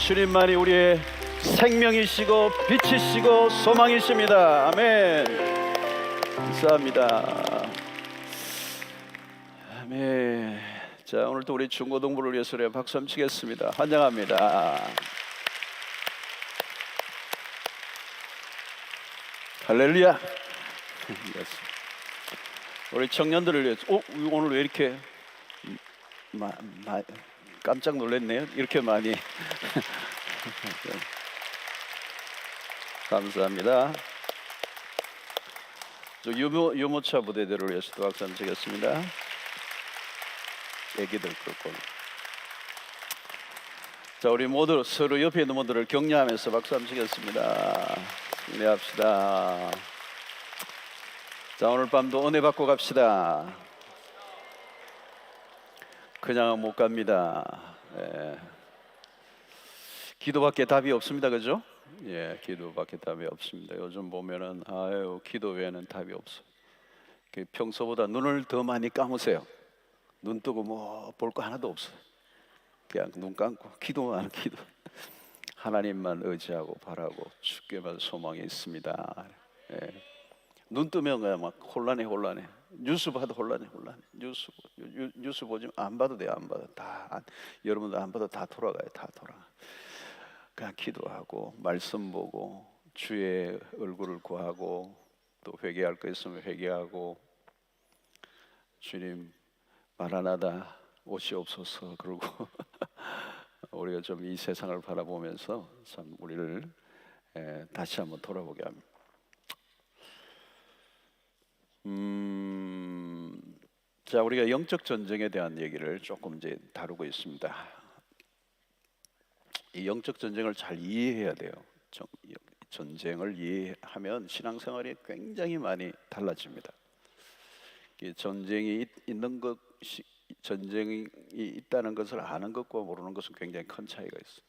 주님만이 우리의 생명이시고 빛이시고 소망이십니다. 아멘. 감사합니다. 아멘. 자, 오늘도 우리 중고등부를 위해서 박수 한번 치겠습니다. 환영합니다. 할렐루야. 우리 청년들을 위해서 오늘 왜 이렇게 깜짝 놀랐네요. 이렇게 많이. 감사합니다. 유모차 부대들을 위해서도 박수 한번 치겠습니다. 애기들 그렇고. 자, 우리 모두 서로 옆에 있는 분들을 격려하면서 박수 한번 치겠습니다. 승리합시다. 자, 오늘 밤도 은혜 받고 갑시다. 그냥은 못 갑니다. 기도밖에 답이 없습니다. 그죠? 예, 기도밖에 답이 없습니다. 요즘 보면은 기도 외에는 답이 없어. 평소보다 눈을 더 많이 감으세요. 눈 뜨고 뭐 볼 거 하나도 없어요. 그냥 눈 감고 기도만 기도. 하나님만 의지하고 바라고 주께만 소망이 있습니다. 예. 눈 뜨면 그냥 막 혼란해. 뉴스 봐도 혼란해. 뉴스 보지 안 봐도 돼요. 안 봐도 다 여러분들 안 봐도 다 돌아가요. 다 돌아가. 그냥 기도하고 말씀 보고 주의 얼굴을 구하고 또 회개할 거 있으면 회개하고 주님 마라나다 오시옵소서 그러고 우리가 좀 이 세상을 바라보면서 참 우리를 다시 한번 돌아보게 합니다. 자, 우리가 영적 전쟁에 대한 얘기를 조금 이제 다루고 있습니다. 이 영적 전쟁을 잘 이해해야 돼요. 전쟁을 이해하면 신앙생활이 굉장히 많이 달라집니다. 전쟁이 있다는 것을 아는 것과 모르는 것은 굉장히 큰 차이가 있어요.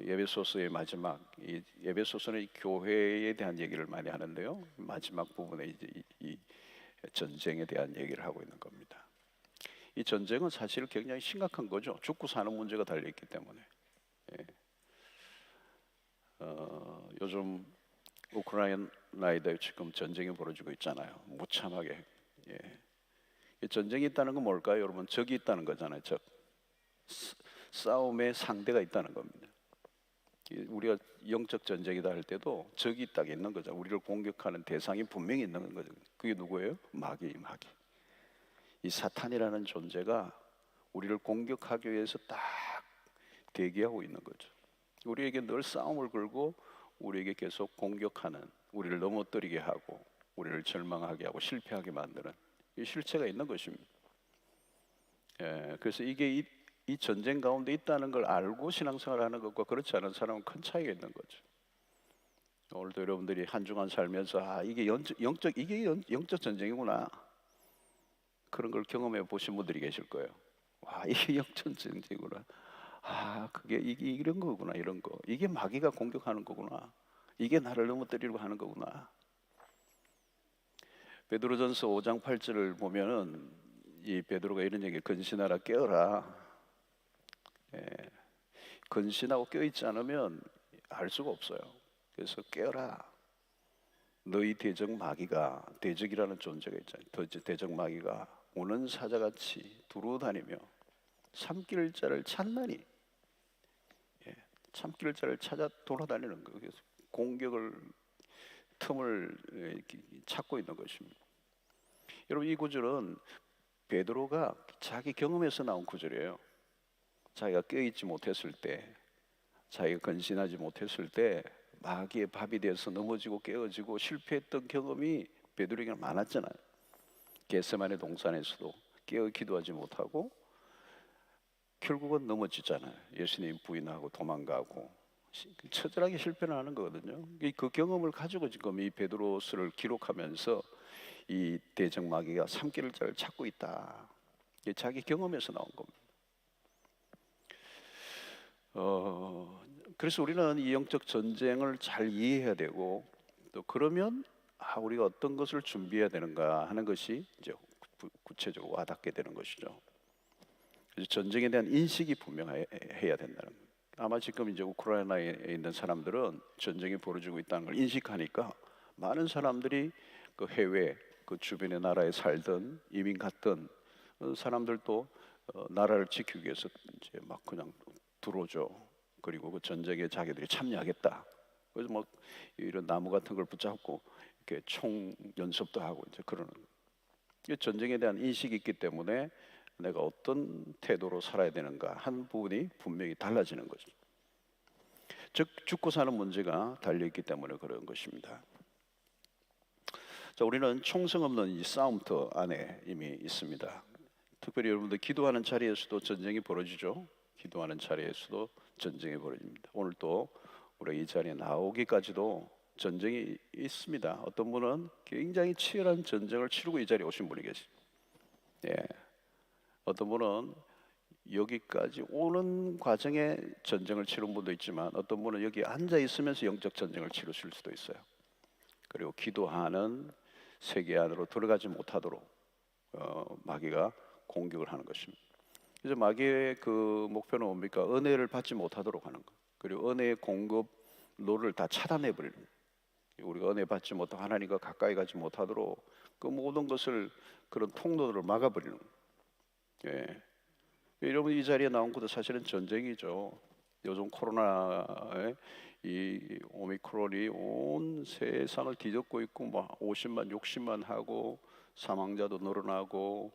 에베소서의 마지막, 이 에베소서는 교회에 대한 얘기를 많이 하는데요. 마지막 부분에 이제 이 전쟁에 대한 얘기를 하고 있는 겁니다. 이 전쟁은 사실 굉장히 심각한 거죠. 죽고 사는 문제가 달려 있기 때문에. 요즘 우크라이나에 지금 전쟁이 벌어지고 있잖아요. 무참하게. 이 전쟁이 있다는 건 뭘까요, 여러분? 적이 있다는 거잖아요. 적. 싸움의 상대가 있다는 겁니다. 우리가 영적 전쟁이다 할 때도 적이 딱 있는 거죠. 우리를 공격하는 대상이 분명히 있는 거죠. 그게 누구예요? 마귀. 이 사탄이라는 존재가 우리를 공격하기 위해서 딱 대기하고 있는 거죠. 우리에게 늘 싸움을 걸고 우리에게 계속 공격하는, 우리를 넘어뜨리게 하고 우리를 절망하게 하고 실패하게 만드는 이 실체가 있는 것입니다. 그래서 이게 이 전쟁 가운데 있다는 걸 알고 신앙생활하는 것과 그렇지 않은 사람은 큰 차이가 있는 거죠. 오늘도 여러분들이 한 주간 살면서 이게 영적 전쟁이구나, 그런 걸 경험해 보신 분들이 계실 거예요. 이게 영적 전쟁이구나. 그게 이런 거구나, 이런 거. 이게 마귀가 공격하는 거구나. 이게 나를 넘어뜨리려고 하는 거구나. 베드로전서 5장 8절을 보면은 이 베드로가 이런 얘기, 근신하라, 깨어라. 근신하고 깨어있지 않으면 알 수가 없어요. 그래서 깨어라. 너희 대적 마귀가, 대적이라는 존재가 있잖아요. 대적 마귀가 오는 사자같이 두루다니며 참길 자를 찾나니. 참길 자를 찾아 돌아다니는 거예요. 그래서 틈을 찾고 있는 것입니다. 여러분, 이 구절은 베드로가 자기 경험에서 나온 구절이에요. 자기가 깨어있지 못했을 때, 자기가 근신하지 못했을 때 마귀의 밥이 돼서 넘어지고 깨어지고 실패했던 경험이 베드로에게 많았잖아요. 겟세마네 동산에서도 깨어 기도하지 못하고 결국은 넘어지잖아요. 예수님 부인하고 도망가고 처절하게 실패를 하는 거거든요. 그 경험을 가지고 지금 이 베드로서를 기록하면서 이 대적 마귀가 삼킬 자를 찾고 있다. 자기 경험에서 나온 겁니다. 그래서 우리는 이 영적 전쟁을 잘 이해해야 되고, 또 그러면 우리가 어떤 것을 준비해야 되는가 하는 것이 이제 구체적으로 와닿게 되는 것이죠. 그래서 전쟁에 대한 인식이 분명해야 된다는 거예요. 아마 지금 이제 우크라이나에 있는 사람들은 전쟁이 벌어지고 있다는 걸 인식하니까 많은 사람들이 그 해외 그 주변의 나라에 살던 이민 갔던 사람들도 나라를 지키기 위해서 이제 막 그냥 들어오죠. 그리고 그 전쟁에 자기들이 참여하겠다. 그래서 뭐 이런 나무 같은 걸 붙잡고 이렇게 총 연습도 하고 이제 그러는. 전쟁에 대한 인식이 있기 때문에 내가 어떤 태도로 살아야 되는가 한 부분이 분명히 달라지는 거죠. 즉 죽고 사는 문제가 달려 있기 때문에 그런 것입니다. 자, 우리는 총성 없는 이 싸움터 안에 이미 있습니다. 특별히 여러분들 기도하는 자리에서도 전쟁이 벌어지죠. 기도하는 자리에서도 전쟁이 벌어집니다. 오늘 또 우리가 이 자리에 나오기까지도 전쟁이 있습니다. 어떤 분은 굉장히 치열한 전쟁을 치르고 이 자리에 오신 분이 계십니다. 예. 어떤 분은 여기까지 오는 과정에 전쟁을 치른 분도 있지만 어떤 분은 여기 앉아 있으면서 영적 전쟁을 치르실 수도 있어요. 그리고 기도하는 세계 안으로 들어가지 못하도록 마귀가 공격을 하는 것입니다. 그래서 마귀의 그 목표는 뭡니까? 은혜를 받지 못하도록 하는 것. 그리고 은혜의 공급로를 다 차단해 버리는 거예요. 우리가 은혜 받지 못하고 하나님과 가까이 가지 못하도록 그 모든 것을 그런 통로들을 막아버리는 거예요. 예. 여러분 이 자리에 나온 것도 사실은 전쟁이죠. 요즘 코로나의 이 오미크론이 온 세상을 뒤덮고 있고 뭐 50만 60만 하고 사망자도 늘어나고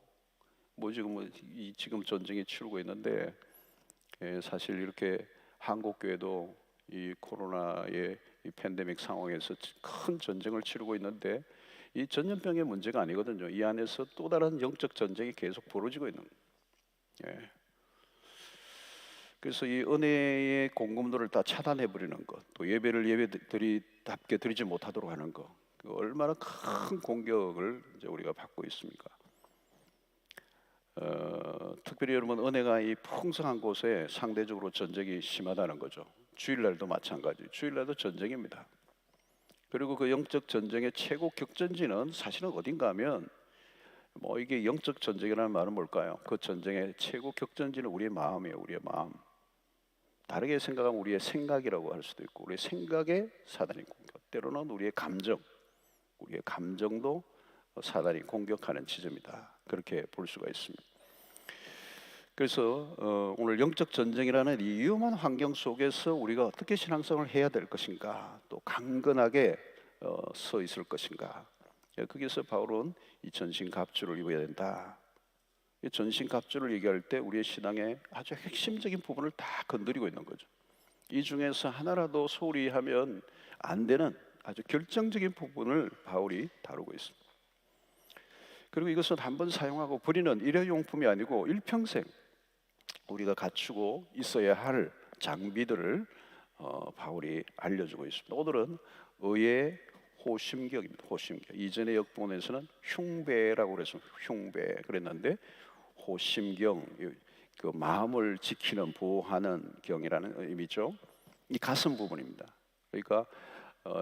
뭐 지금 전쟁이 치르고 있는데 사실 이렇게 한국 교회도 이 코로나의 이 팬데믹 상황에서 큰 전쟁을 치르고 있는데 이 전염병의 문제가 아니거든요. 이 안에서 또 다른 영적 전쟁이 계속 벌어지고 있는 거예요. 예. 그래서 이 은혜의 공급로를 다 차단해 버리는 것, 또 예배를 예배드리답게 드리지 못하도록 하는 것, 얼마나 큰 공격을 이제 우리가 받고 있습니까? 특별히 여러분 은혜가 이 풍성한 곳에 상대적으로 전쟁이 심하다는 거죠. 주일날도 마찬가지. 주일날도 전쟁입니다. 그리고 그 영적 전쟁의 최고 격전지는 사실은 어딘가 하면 뭐 이게 영적 전쟁이라는 말은 뭘까요? 그 전쟁의 최고 격전지는 우리의 마음이에요. 우리의 마음. 다르게 생각하면 우리의 생각이라고 할 수도 있고, 우리의 생각에 사단이 공격. 때로는 우리의 감정, 우리의 감정도 사단이 공격하는 지점이다. 그렇게 볼 수가 있습니다. 그래서 오늘 영적 전쟁이라는 이 위험한 환경 속에서 우리가 어떻게 신앙생활을 해야 될 것인가, 또 강건하게 서 있을 것인가. 거기서 바울은 이 전신갑주를 입어야 된다. 이 전신갑주를 얘기할 때 우리의 신앙의 아주 핵심적인 부분을 다 건드리고 있는 거죠. 이 중에서 하나라도 소홀히 하면 안 되는 아주 결정적인 부분을 바울이 다루고 있습니다. 그리고 이것은 한번 사용하고 버리는 일회용품이 아니고 일평생 우리가 갖추고 있어야 할 장비들을 바울이 알려주고 있습니다. 오늘은 의의 호심경입니다. 호심경. 이전의 역본에서는 흉배라고 그래서 흉배 그랬는데 호심경, 그 마음을 지키는 보호하는 경이라는 의미죠. 이 가슴 부분입니다. 그러니까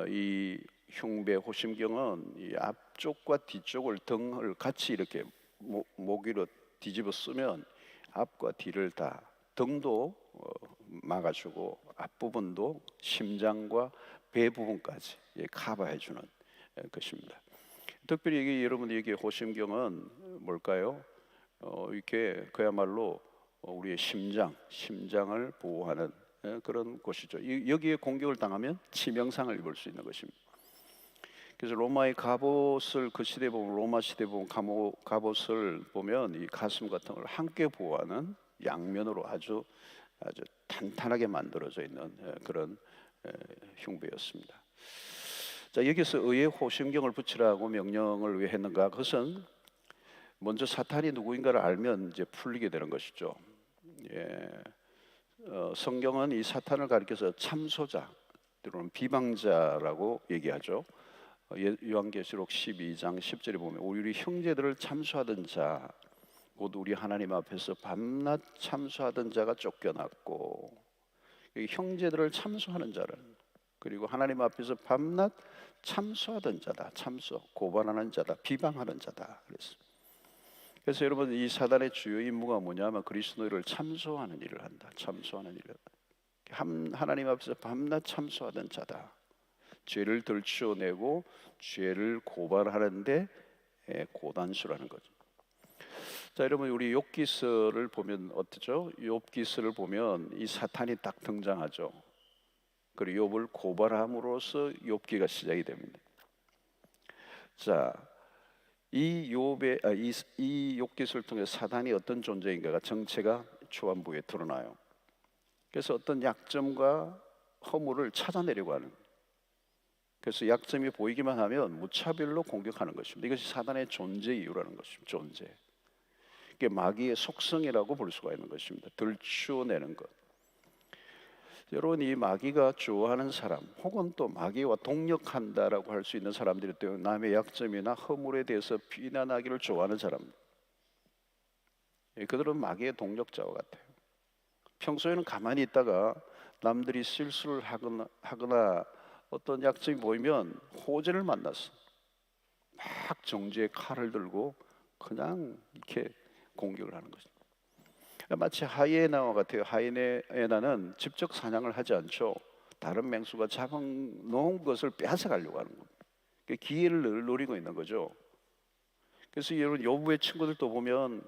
이 흉배 호심경은 이 앞쪽과 뒤쪽을 등을 같이 이렇게 목 위로 뒤집어 쓰면 앞과 뒤를 다 등도 막아주고 앞부분도 심장과 배 부분까지 커버해주는 것입니다. 특별히 여러분에게 호심경은 뭘까요? 이렇게 그야말로 우리의 심장을 보호하는 그런 곳이죠. 여기에 공격을 당하면 치명상을 입을 수 있는 것입니다. 그래서 로마의 갑옷을 그 시대 보면 로마 시대 보면 갑옷을 보면 이 가슴 같은 걸 함께 보호하는 양면으로 아주 탄탄하게 만들어져 있는 그런 흉배였습니다. 자, 여기서 의의 호심경을 붙이라고 명령을 왜 했는가? 그것은 먼저 사탄이 누구인가를 알면 이제 풀리게 되는 것이죠. 예. 성경은 이 사탄을 가리켜서 참소자, 때로는 비방자라고 얘기하죠. 요한계시록 12장 10절에 보면 우리 형제들을 참소하던 자, 곧 우리 하나님 앞에서 밤낮 참소하던 자가 쫓겨났고, 형제들을 참소하는 자를, 그리고 하나님 앞에서 밤낮 참소하던 자다. 참소, 고발하는 자다. 비방하는 자다. 그랬습니다. 그래서 여러분, 이 사단의 주요 임무가 뭐냐면 그리스도를 참소하는 일을 한다. 참소하는 일을. 하나님 앞에서 밤낮 참소하던 자다. 죄를 들추어내고 죄를 고발하는데 고단수라는 거죠. 자, 여러분, 우리 욥기서를 보면 어떠죠? 욥기서를 보면 이 사탄이 딱 등장하죠. 그리고 욥을 고발함으로써 욥기가 시작이 됩니다. 자, 이 욥기서를 통해 사단이 어떤 존재인가가 정체가 초반부에 드러나요. 그래서 어떤 약점과 허물을 찾아내려고 하는, 그래서 약점이 보이기만 하면 무차별로 공격하는 것입니다. 이것이 사단의 존재 이유라는 것입니다. 존재. 이게 마귀의 속성이라고 볼 수가 있는 것입니다. 들추어내는 것. 여러분, 이 마귀가 좋아하는 사람, 혹은 또 마귀와 동력한다라고 할 수 있는 사람들이 또 남의 약점이나 허물에 대해서 비난하기를 좋아하는 사람, 그들은 마귀의 동력자와 같아요. 평소에는 가만히 있다가 남들이 실수를 하거나 어떤 약점이 보이면 호재를 만났어. 막 정죄의 칼을 들고 그냥 이렇게 공격을 하는 거죠. 마치 하이에나와 같아요. 하이에나는 직접 사냥을 하지 않죠. 다른 맹수가 잡아놓은 것을 뺏어가려고 하는 겁니다. 기회를 노리고 있는 거죠. 그래서 여러분, 욥의 친구들도 보면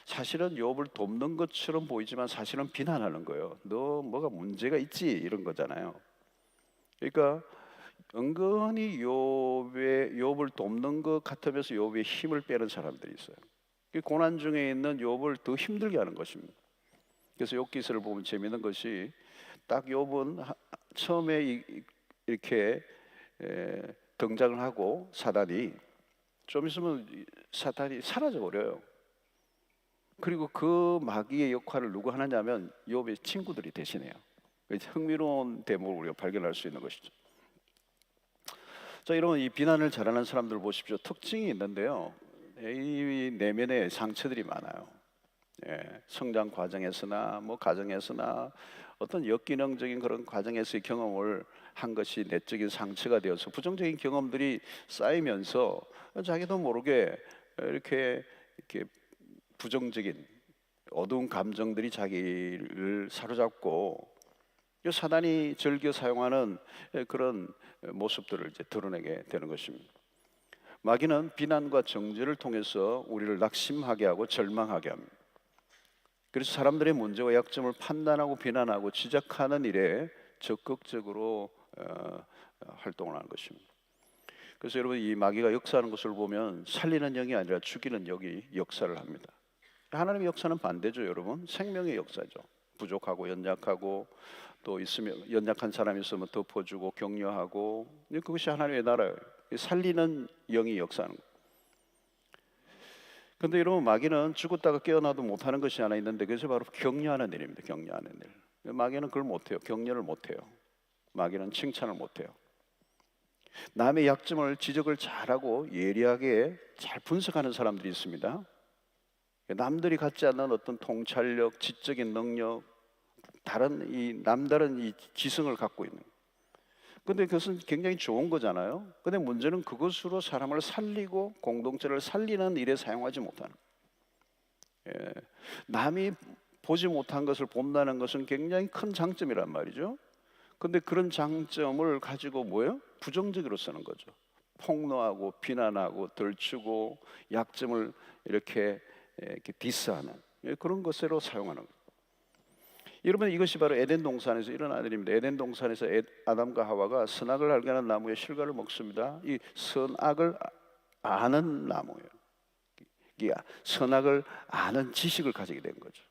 사실은 욥을 돕는 것처럼 보이지만 사실은 비난하는 거예요. 너 뭐가 문제가 있지? 이런 거잖아요. 그러니까 은근히 욥을 돕는 것 같으면서 욥의 힘을 빼는 사람들이 있어요. 고난 중에 있는 욥을 더 힘들게 하는 것입니다. 그래서 욥기서를 보면 재미있는 것이, 딱 욥은 처음에 이렇게 등장을 하고 사단이 좀 있으면 사탄이 사라져 버려요. 그리고 그 마귀의 역할을 누가 하느냐면 욥의 친구들이 대신해요. 흥미로운 대목을 우리가 발견할 수 있는 것이죠. 자, 여러분, 이 비난을 잘하는 사람들 보십시오. 특징이 있는데요. 이 내면에 상처들이 많아요. 성장 과정에서나 뭐 가정에서나 어떤 역기능적인 그런 과정에서의 경험을 한 것이 내적인 상처가 되어서 부정적인 경험들이 쌓이면서 자기도 모르게 이렇게 부정적인 어두운 감정들이 자기를 사로잡고 사단이 즐겨 사용하는 그런 모습들을 이제 드러내게 되는 것입니다. 마귀는 비난과 정죄를 통해서 우리를 낙심하게 하고 절망하게 합니다. 그래서 사람들의 문제와 약점을 판단하고 비난하고 지적하는 일에 적극적으로 활동을 하는 것입니다. 그래서 여러분, 이 마귀가 역사하는 것을 보면 살리는 영이 아니라 죽이는 영이 역사를 합니다. 하나님의 역사는 반대죠, 여러분. 생명의 역사죠. 부족하고 연약하고 또 있으면 연약한 사람이 있으면 덮어주고 격려하고, 그것이 하나님의 나라예요. 살리는 영이 역사하는 거예요. 그런데 여러분, 마귀는 죽었다가 깨어나도 못하는 것이 하나 있는데 그것이 바로 격려하는 일입니다. 격려하는 일. 마귀는 그걸 못해요. 격려를 못해요. 마귀는 칭찬을 못해요. 남의 약점을 지적을 잘하고 예리하게 잘 분석하는 사람들이 있습니다. 남들이 갖지 않는 어떤 통찰력, 지적인 능력, 남다른 이 지성을 갖고 있는. 근데 그것은 굉장히 좋은 거잖아요. 근데 문제는 그것으로 사람을 살리고 공동체를 살리는 일에 사용하지 못하는. 남이 보지 못한 것을 본다는 것은 굉장히 큰 장점이란 말이죠. 근데 그런 장점을 가지고 뭐예요? 부정적으로 쓰는 거죠. 폭로하고 비난하고 덜치고 약점을 이렇게 디스하는 그런 것으로 사용하는 거예요. 여러분, 이것이 바로 에덴 동산에서 일어난 일입니다. 에덴 동산에서 아담과 하와가 선악을 알게 하는 나무의 실과를 먹습니다. 이 선악을 아는 나무예요. 선악을 아는 지식을 가지게 된 거죠.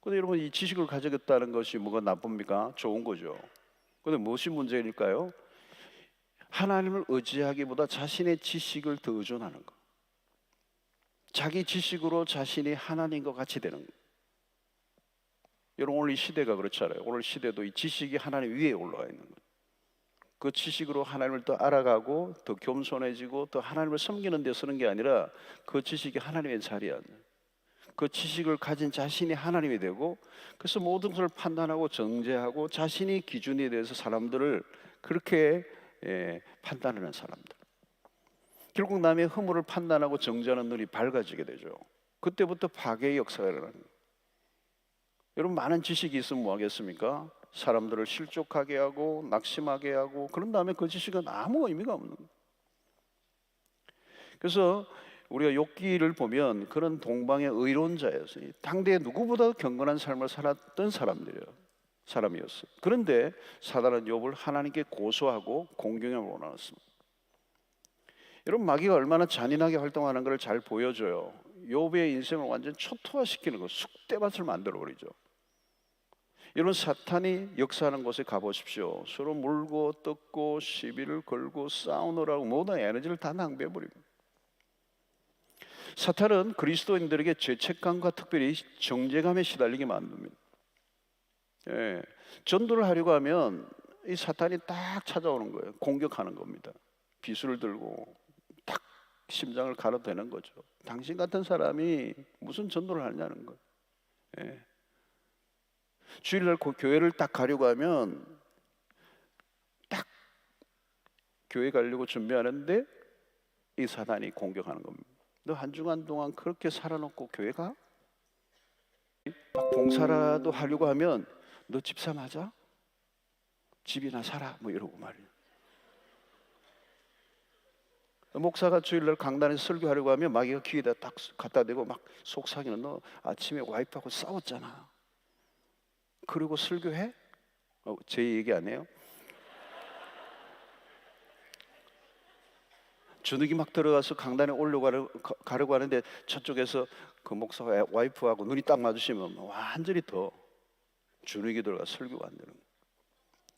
그런데 여러분, 이 지식을 가지겠다는 것이 뭐가 나쁩니까? 좋은 거죠. 그런데 무엇이 문제일까요? 하나님을 의지하기보다 자신의 지식을 더 의존하는 것. 자기 지식으로 자신이 하나님과 같이 되는 것. 여러분, 오늘 이 시대가 그렇잖아요. 오늘 시대도 이 지식이 하나님 위에 올라와 있는 거예요. 그 지식으로 하나님을 더 알아가고 더 겸손해지고 더 하나님을 섬기는 데 쓰는 게 아니라 그 지식이 하나님의 자리에 앉는, 그 지식을 가진 자신이 하나님이 되고, 그래서 모든 것을 판단하고 정죄하고 자신이 기준이 돼서 사람들을 그렇게 판단하는 사람들. 결국 남의 허물을 판단하고 정죄하는 눈이 밝아지게 되죠. 그때부터 파괴의 역사가 일어나는 거예요. 여러분, 많은 지식이 있으면 뭐 하겠습니까? 사람들을 실족하게 하고 낙심하게 하고, 그런 다음에 그 지식은 아무 의미가 없는 거예요. 그래서 우리가 욥기를 보면 그런 동방의 의로운 자였어요. 당대에 누구보다 경건한 삶을 살았던 사람이었어요. 그런데 사단은 욥을 하나님께 고소하고 공경에 몰아넣었습니다. 여러분, 마귀가 얼마나 잔인하게 활동하는 걸 잘 보여줘요. 욥의 인생을 완전 초토화시키는 거, 쑥대밭을 만들어버리죠. 여러분, 사탄이 역사하는 곳에 가보십시오. 서로 물고 뜯고 시비를 걸고 싸우느라고 모든 에너지를 다 낭비해버립니다. 사탄은 그리스도인들에게 죄책감과 특별히 정죄감에 시달리게 만듭니다. 전도를 하려고 하면 이 사탄이 딱 찾아오는 거예요. 공격하는 겁니다. 비수를 들고 딱 심장을 가로대는 거죠. 당신 같은 사람이 무슨 전도를 하냐는 거예요. 주일날 교회를 딱 가려고 하면 딱 교회 가려고 준비하는데 이 사단이 공격하는 겁니다. 너 한 주간 동안 그렇게 살아놓고 교회 가? 막 봉사라도 하려고 하면 너 집사 맞아? 집이나 사라 뭐 이러고 말이야. 목사가 주일날 강단에서 설교하려고 하면 마귀가 귀에다 딱 갖다 대고 막 속삭이는, 너 아침에 와이프하고 싸웠잖아. 그리고 설교해? 제 얘기 아니에요? 주눅이 막 들어가서 강단에 가려고 하는데 저쪽에서 그 목사가 와이프하고 눈이 딱 마주치면 완전히 더 주눅이 들어가 설교가 안 되는 거예요.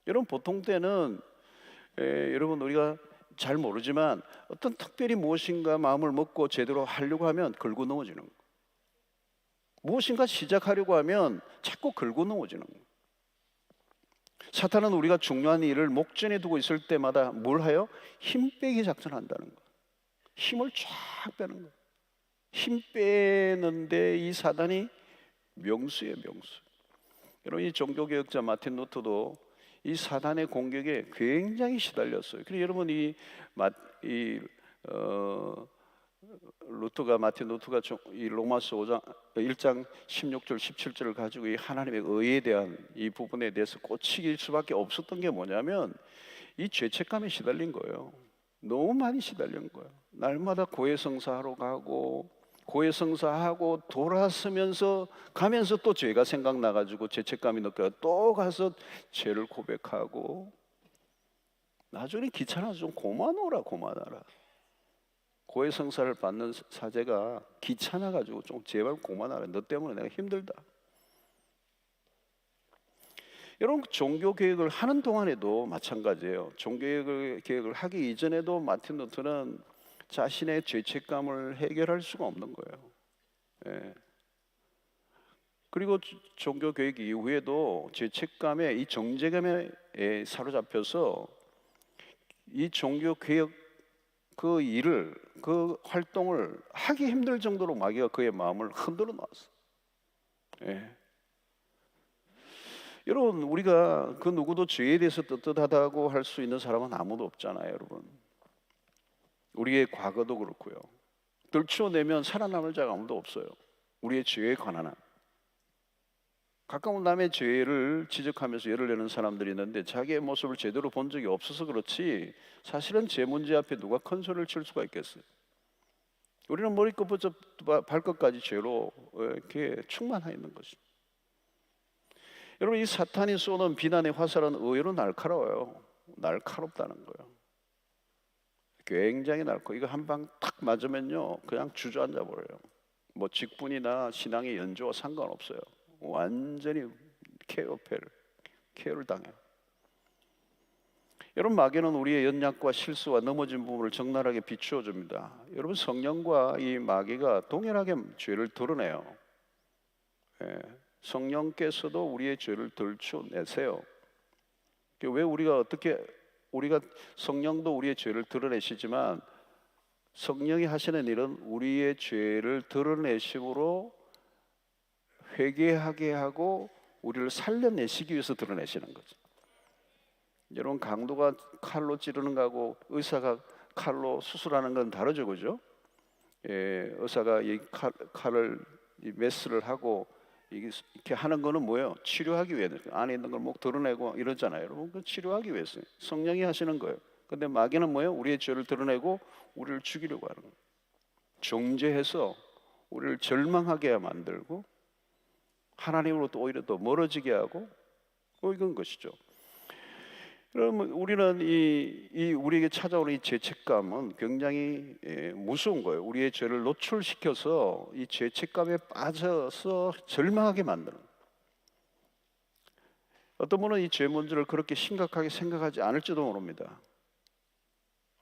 여러분, 보통 때는 여러분, 우리가 잘 모르지만 어떤 특별히 무엇인가 마음을 먹고 제대로 하려고 하면 걸고 넘어지는 거예요. 무엇인가 시작하려고 하면 자꾸 걸고 넘어지는 거예요. 사탄은 우리가 중요한 일을 목전에 두고 있을 때마다 뭘 해요? 힘 빼기 작전을 한다는 거예요. 힘을 쫙 빼는 거예요. 힘 빼는데 이 사단이 명수예요, 명수. 여러분, 이 종교개혁자 마틴 루터도 이 사단의 공격에 굉장히 시달렸어요. 그래서 여러분, 마틴 루터가 이 로마서 1장 16절 17절을 가지고 이 하나님의 의에 대한 이 부분에 대해서 꽂힐 수밖에 없었던 게 뭐냐면 이 죄책감에 시달린 거예요. 너무 많이 시달린 거예요. 날마다 고해성사하러 가고 고해성사하고 돌아서면서 가면서 또 죄가 생각나가지고 죄책감이 느껴 또 가서 죄를 고백하고, 나중에 귀찮아서 좀 그만하라. 고해성사를 받는 사제가 귀찮아가지고 좀 제발 그만하라. 너 때문에 내가 힘들다. 여러분, 종교개혁을 하는 동안에도 마찬가지예요. 종교개혁을 하기 이전에도 마틴 루터는 자신의 죄책감을 해결할 수가 없는 거예요. 그리고 종교개혁 이후에도 죄책감에, 이 정죄감에 사로잡혀서 이 종교개혁 그 일을, 그 활동을 하기 힘들 정도로 마귀가 그의 마음을 흔들어 놨어요. 여러분, 우리가 그 누구도 죄에 대해서 떳떳하다고 할 수 있는 사람은 아무도 없잖아요, 여러분. 우리의 과거도 그렇고요. 들추어내면 살아남을 자가 아무도 없어요. 우리의 죄에 관한 한. 가까운 남의 죄를 지적하면서 열을 내는 사람들이 있는데 자기의 모습을 제대로 본 적이 없어서 그렇지 사실은 제 문제 앞에 누가 큰 소리를 칠 수가 있겠어요? 우리는 머리끝부터 발끝까지 죄로 이렇게 충만해 있는 것이죠. 여러분, 이 사탄이 쏘는 비난의 화살은 의외로 날카로워요. 날카롭다는 거예요. 굉장히 날카로워. 이거 한 방 탁 맞으면요 그냥 주저앉아 버려요. 뭐 직분이나 신앙의 연조와 상관없어요. 완전히 KO를 당해요. 여러분, 마귀는 우리의 연약과 실수와 넘어진 부분을 적나라하게 비추어 줍니다. 여러분, 성령과 이 마귀가 동일하게 죄를 드러내요. 성령께서도 우리의 죄를 들추어내세요. 왜 우리가 성령도 우리의 죄를 드러내시지만 성령이 하시는 일은 우리의 죄를 드러내심으로 회개하게 하고 우리를 살려내시기 위해서 드러내시는 거죠. 여러분, 강도가 칼로 찌르는 거하고 의사가 칼로 수술하는 건 다르죠, 그죠? 의사가 이 칼을 이 메스를 하고 이렇게 하는 거는 뭐예요? 치료하기 위해서 안에 있는 걸 목 드러내고 이러잖아요. 여러분, 그 치료하기 위해서 성령이 하시는 거예요. 근데 마귀는 뭐예요? 우리의 죄를 드러내고 우리를 죽이려고 하는 거예요. 정죄해서 우리를 절망하게 만들고 하나님으로부터 오히려 더 멀어지게 하고 이건 것이죠. 그러면 우리는 우리에게 찾아오는 이 죄책감은 굉장히 무서운 거예요. 우리의 죄를 노출시켜서 이 죄책감에 빠져서 절망하게 만드는. 어떤 분은 이 죄 문제를 그렇게 심각하게 생각하지 않을지도 모릅니다.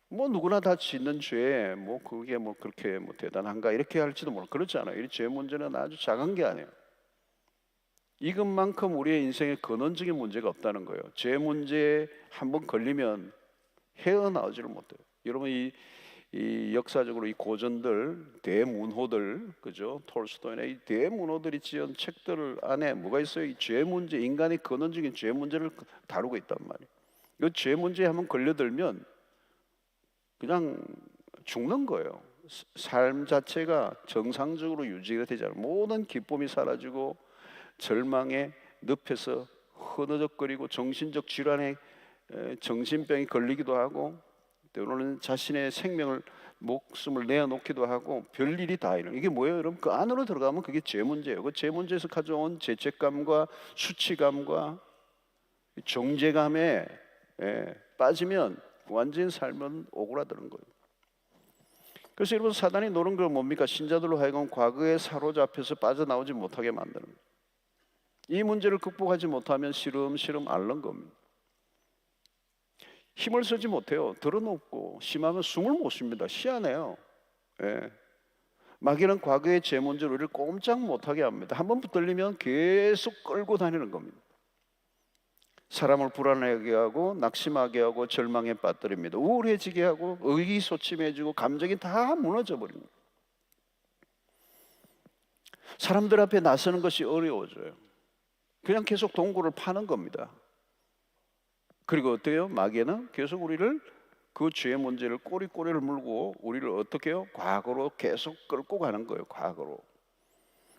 뭐 누구나 다 짓는 죄, 뭐 그게 뭐 그렇게 뭐 대단한가 이렇게 할지도 모르고 그렇지 않아요. 이 죄 문제는 아주 작은 게 아니에요. 이것만큼 우리의 인생에 근원적인 문제가 없다는 거예요. 죄 문제에 한번 걸리면 헤어나오지를 못해요. 여러분 이 역사적으로 이 고전들 대문호들 그죠? 톨스토이나 이 대문호들이 지은 책들 안에 뭐가 있어요? 이 죄 문제, 인간의 근원적인 죄 문제를 다루고 있단 말이에요. 이 죄 문제에 한번 걸려들면 그냥 죽는 거예요. 삶 자체가 정상적으로 유지가 되지 않아요. 모든 기쁨이 사라지고 절망에 늪에서 흐느적거리고 정신적 질환에 정신병이 걸리기도 하고 때로는 자신의 목숨을 내어놓기도 하고 별일이 다 일어나요. 이게 뭐예요? 여러분 그 안으로 들어가면 그게 죄 문제예요. 그 죄 문제에서 가져온 죄책감과 수치감과 정죄감에 빠지면 완전히 삶은 오그라드는 거예요. 그래서 여러분 사단이 노는 건 뭡니까? 신자들로 하여금 과거에 사로잡혀서 빠져나오지 못하게 만드는 거예요. 이 문제를 극복하지 못하면 시름시름 앓는 겁니다. 힘을 쓰지 못해요. 들어눕고 심하면 숨을 못 쉽니다. 희한해요. 마귀는 과거의 죄 문제를 우리를 꼼짝 못하게 합니다. 한번 붙들리면 계속 끌고 다니는 겁니다. 사람을 불안하게 하고 낙심하게 하고 절망에 빠뜨립니다. 우울해지게 하고 의기소침해지고 감정이 다 무너져 버립니다. 사람들 앞에 나서는 것이 어려워져요. 그냥 계속 동굴을 파는 겁니다. 그리고 어때요? 마귀는 계속 우리를 그 죄의 문제를 꼬리꼬리를 물고 우리를 어떻게 해요? 과거로 계속 끌고 가는 거예요. 과거로.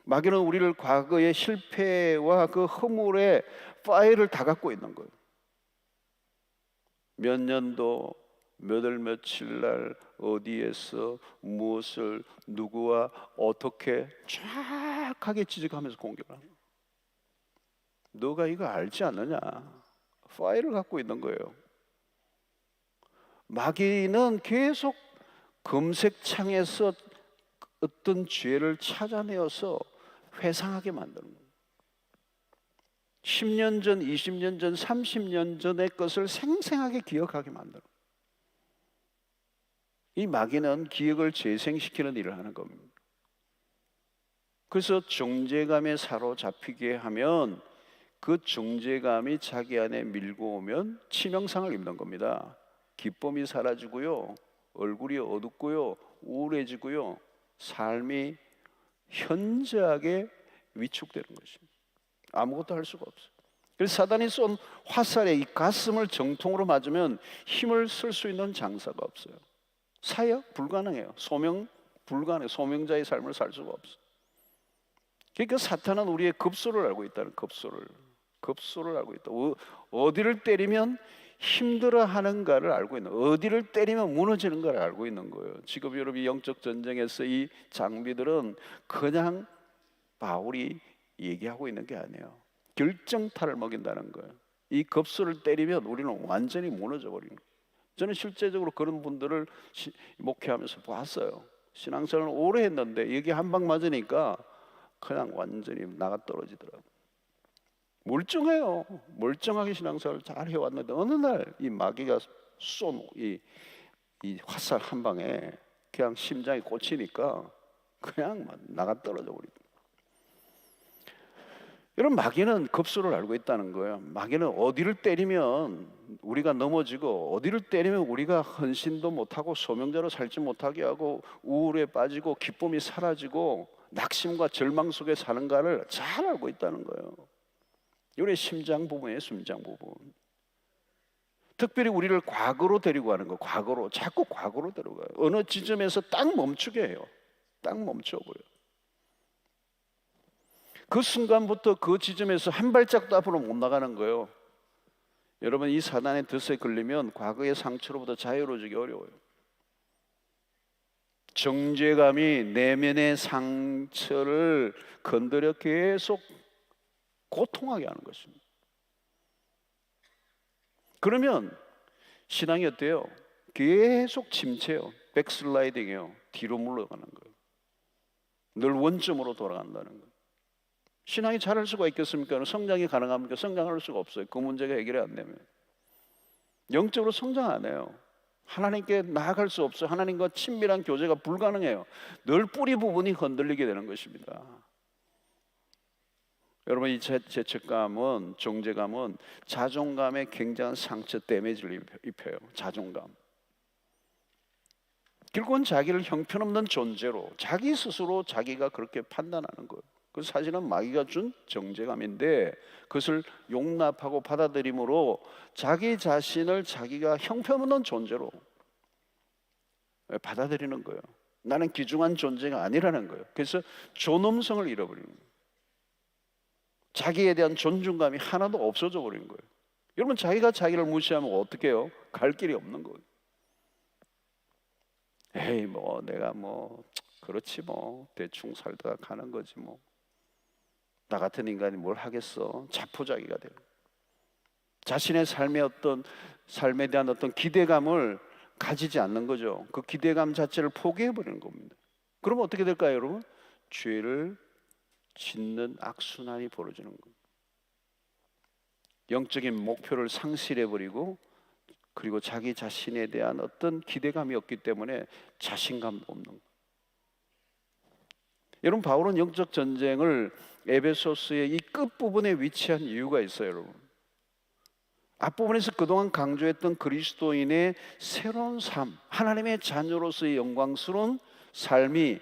마귀는 우리를 과거의 실패와 그 허물의 파일을 다 갖고 있는 거예요. 몇 년도 몇 월 며칠 날 어디에서 무엇을 누구와 어떻게 정확하게 지적하면서 공격을 하는 거예요. 너가 이거 알지 않느냐? 파일을 갖고 있는 거예요. 마귀는 계속 검색창에서 어떤 죄를 찾아내어서 회상하게 만드는 거예요. 10년 전, 20년 전, 30년 전의 것을 생생하게 기억하게 만드는 거예요. 이 마귀는 기억을 재생시키는 일을 하는 겁니다. 그래서 정죄감에 사로잡히게 하면 그 정죄감이 자기 안에 밀고 오면 치명상을 입는 겁니다. 기쁨이 사라지고요, 얼굴이 어둡고요, 우울해지고요, 삶이 현저하게 위축되는 것입니다. 아무것도 할 수가 없어요. 그래서 사단이 쏜 화살에 이 가슴을 정통으로 맞으면 힘을 쓸 수 있는 장사가 없어요. 사역 불가능해요. 소명 불가능해요. 소명자의 삶을 살 수가 없어요. 그러니까 사탄은 우리의 급소를 알고 있다는 급소를 알고 있다. 어디를 때리면 힘들어하는가를 알고 있는, 어디를 때리면 무너지는가를 알고 있는 거예요. 지금 여러분이 영적 전쟁에서 이 장비들은 그냥 바울이 얘기하고 있는 게 아니에요. 결정타를 먹인다는 거예요. 이 급소를 때리면 우리는 완전히 무너져 버리는 거예요. 저는 실제적으로 그런 분들을 목회하면서 봤어요. 신앙생활을 오래 했는데 여기 한 방 맞으니까 그냥 완전히 나가 떨어지더라고요. 멀쩡해요. 멀쩡하게 신앙생활을 잘 해왔는데 어느 날 이 마귀가 쏜 이 화살 한 방에 그냥 심장이 꽂히니까 그냥 나가 떨어져 버리더라고요. 여러분, 마귀는 급소를 알고 있다는 거예요. 마귀는 어디를 때리면 우리가 넘어지고 어디를 때리면 우리가 헌신도 못하고 소명자로 살지 못하게 하고 우울에 빠지고 기쁨이 사라지고 낙심과 절망 속에 사는가를 잘 알고 있다는 거예요. 우리의 심장 부분이에요. 심장 부분. 특별히 우리를 과거로 데리고 가는 거, 과거로, 자꾸 과거로 데려가요. 어느 지점에서 딱 멈추게 해요. 딱 멈춰버려요. 그 순간부터 그 지점에서 한 발짝도 앞으로 못 나가는 거예요. 여러분, 이 사단의 덫에 걸리면 과거의 상처로부터 자유로워지기 어려워요. 정죄감이 내면의 상처를 건드려 계속 고통하게 하는 것입니다. 그러면 신앙이 어때요? 계속 침체요. 백슬라이딩이요. 뒤로 물러가는 거예요. 늘 원점으로 돌아간다는 거예요. 신앙이 자랄 수가 있겠습니까? 성장이 가능합니까? 성장할 수가 없어요. 그 문제가 해결이 안 되면. 영적으로 성장 안 해요. 하나님께 나아갈 수 없어요. 하나님과 친밀한 교제가 불가능해요. 늘 뿌리 부분이 흔들리게 되는 것입니다. 여러분, 이 죄책감은, 정죄감은 자존감에 굉장한 상처, 데미지를 입혀요. 자존감. 결국은 자기를 형편없는 존재로, 자기 스스로 자기가 그렇게 판단하는 거예요. 그 사실은 마귀가 준 정죄감인데, 그것을 용납하고 받아들임으로 자기 자신을 자기가 형편없는 존재로 받아들이는 거예요. 나는 귀중한 존재가 아니라는 거예요. 그래서 존엄성을 잃어버리는 거예요. 자기에 대한 존중감이 하나도 없어져 버리는 거예요. 여러분, 자기가 자기를 무시하면 어떻게 해요? 갈 길이 없는 거예요. 에이, 뭐 내가 뭐 그렇지, 뭐 대충 살다가 가는 거지, 뭐 나 같은 인간이 뭘 하겠어. 자포자기가 돼요. 자신의 삶에 대한 어떤 기대감을 가지지 않는 거죠. 그 기대감 자체를 포기해 버리는 겁니다. 그러면 어떻게 될까요, 여러분? 죄를 짓는 악순환이 벌어지는 거예요. 영적인 목표를 상실해 버리고, 그리고 자기 자신에 대한 어떤 기대감이 없기 때문에 자신감도 없는 거예요. 여러분, 바울은 영적 전쟁을 에베소스의 이 끝부분에 위치한 이유가 있어요, 여러분. 앞부분에서 그동안 강조했던 그리스도인의 새로운 삶, 하나님의 자녀로서의 영광스러운 삶이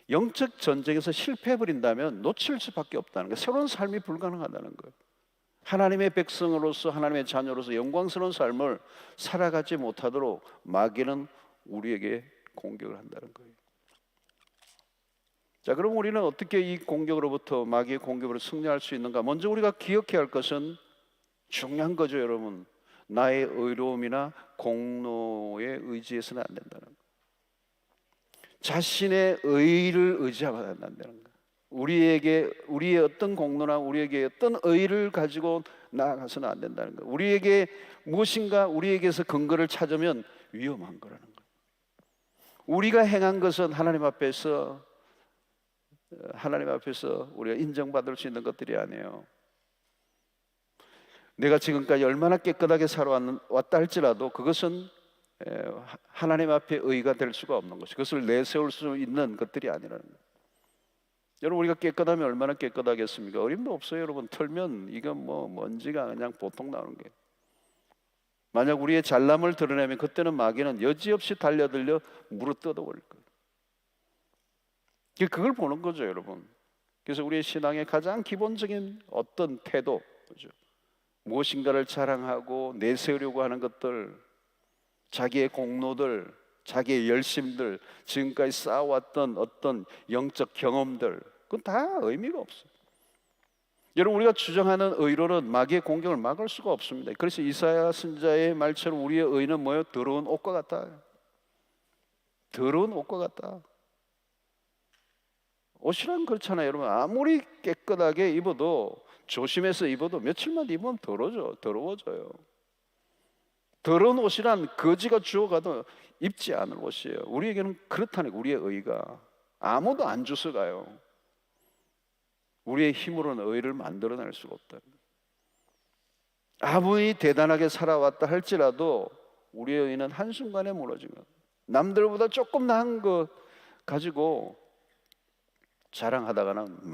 영적 전쟁에서 실패해버린다면 놓칠 수밖에 없다는 거예요. 새로운 삶이 불가능하다는 거예요. 하나님의 백성으로서, 하나님의 자녀로서 영광스러운 삶을 살아가지 못하도록 마귀는 우리에게 공격을 한다는 거예요. 자, 그럼 우리는 어떻게 이 공격으로부터, 마귀의 공격으로 승리할 수 있는가? 먼저 우리가 기억해야 할 것은 중요한 거죠, 여러분. 나의 의로움이나 공로에 의지해서는 안 된다는 거예요. 자신의 의를 의지하면 안 된다는 거예요. 우리의 어떤 공로나 우리에게 어떤 의를 가지고 나아가서는 안 된다는 거예요. 우리에게 무엇인가, 우리에게서 근거를 찾으면 위험한 거라는 거예요. 우리가 행한 것은 하나님 앞에서 우리가 인정받을 수 있는 것들이 아니에요. 내가 지금까지 얼마나 깨끗하게 살아왔다 할지라도 그것은 하나님 앞에 의가 될 수가 없는 것이죠. 그것을 내세울 수 있는 것들이 아니라는 거예요. 여러분, 우리가 깨끗하면 얼마나 깨끗하겠습니까? 어림도 없어요, 여러분. 털면 이건 뭐 먼지가 그냥 보통 나오는 거예요. 만약 우리의 잘남을 드러내면 그때는 마귀는 여지없이 달려들려 물어뜯어버릴 거예요. 그걸 보는 거죠, 여러분. 그래서 우리의 신앙의 가장 기본적인 어떤 태도, 그죠? 무엇인가를 자랑하고 내세우려고 하는 것들, 자기의 공로들, 자기의 열심들, 지금까지 쌓아왔던 어떤 영적 경험들, 그건 다 의미가 없어요. 여러분, 우리가 주장하는 의로는 마귀의 공격을 막을 수가 없습니다. 그래서 이사야 선지자의 말처럼 우리의 의는 뭐예요? 더러운 옷과 같다. 더러운 옷과 같다. 옷이란 그렇잖아요, 여러분. 아무리 깨끗하게 입어도, 조심해서 입어도 며칠만 입으면 더러워져요. 더러운 옷이란 거지가 주워가도 입지 않을 옷이에요. 우리에게는 그렇다는 거예요. 우리의 의가 아무도 안 주워가요. 우리의 힘으로는 의를 만들어낼 수가 없다. 아무리 대단하게 살아왔다 할지라도 우리의 의는 한순간에 무너진 거예요. 남들보다 조금 나은 것 가지고 자랑하다가는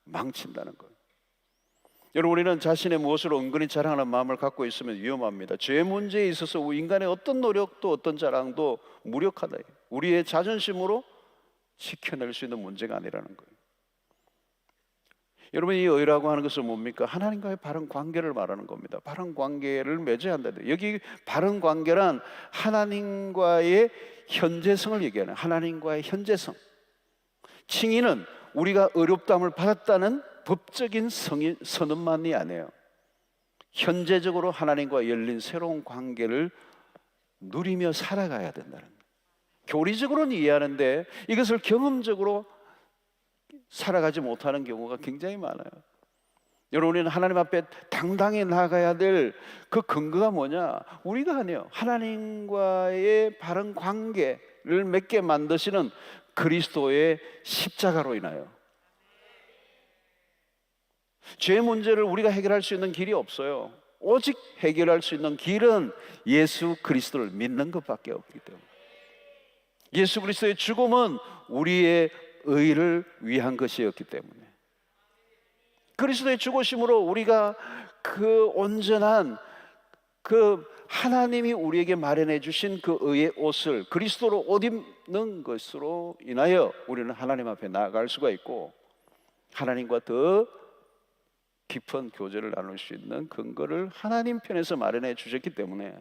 망친다는 거예요. 여러분, 우리는 자신의 무엇으로 은근히 자랑하는 마음을 갖고 있으면 위험합니다. 죄 문제에 있어서 인간의 어떤 노력도 어떤 자랑도 무력하다. 우리의 자존심으로 지켜낼 수 있는 문제가 아니라는 거예요. 여러분, 이 의라고 하는 것은 뭡니까? 하나님과의 바른 관계를 말하는 겁니다. 바른 관계를 맺어야 한다. 여기 바른 관계란 하나님과의 현재성을 얘기하는, 하나님과의 현재성. 칭의는 우리가 의롭다함을 받았다는 법적인 선언만이 아니에요. 현재적으로 하나님과 열린 새로운 관계를 누리며 살아가야 된다는 거예요. 교리적으로는 이해하는데 이것을 경험적으로 살아가지 못하는 경우가 굉장히 많아요. 여러분, 우리는 하나님 앞에 당당히 나아가야 될 그 근거가 뭐냐? 우리가 아니에요. 하나님과의 바른 관계를 맺게 만드시는 그리스도의 십자가로 인하여. 죄 문제를 우리가 해결할 수 있는 길이 없어요. 오직 해결할 수 있는 길은 예수 그리스도를 믿는 것밖에 없기 때문에. 예수 그리스도의 죽음은 우리의 의를 위한 것이었기 때문에, 그리스도의 죽으심으로 우리가 그 온전한 그 하나님이 우리에게 마련해 주신 그 의의 옷을 그리스도로 옷 입는 것으로 인하여 우리는 하나님 앞에 나아갈 수가 있고, 하나님과 더 깊은 교제를 나눌 수 있는 근거를 하나님 편에서 마련해 주셨기 때문에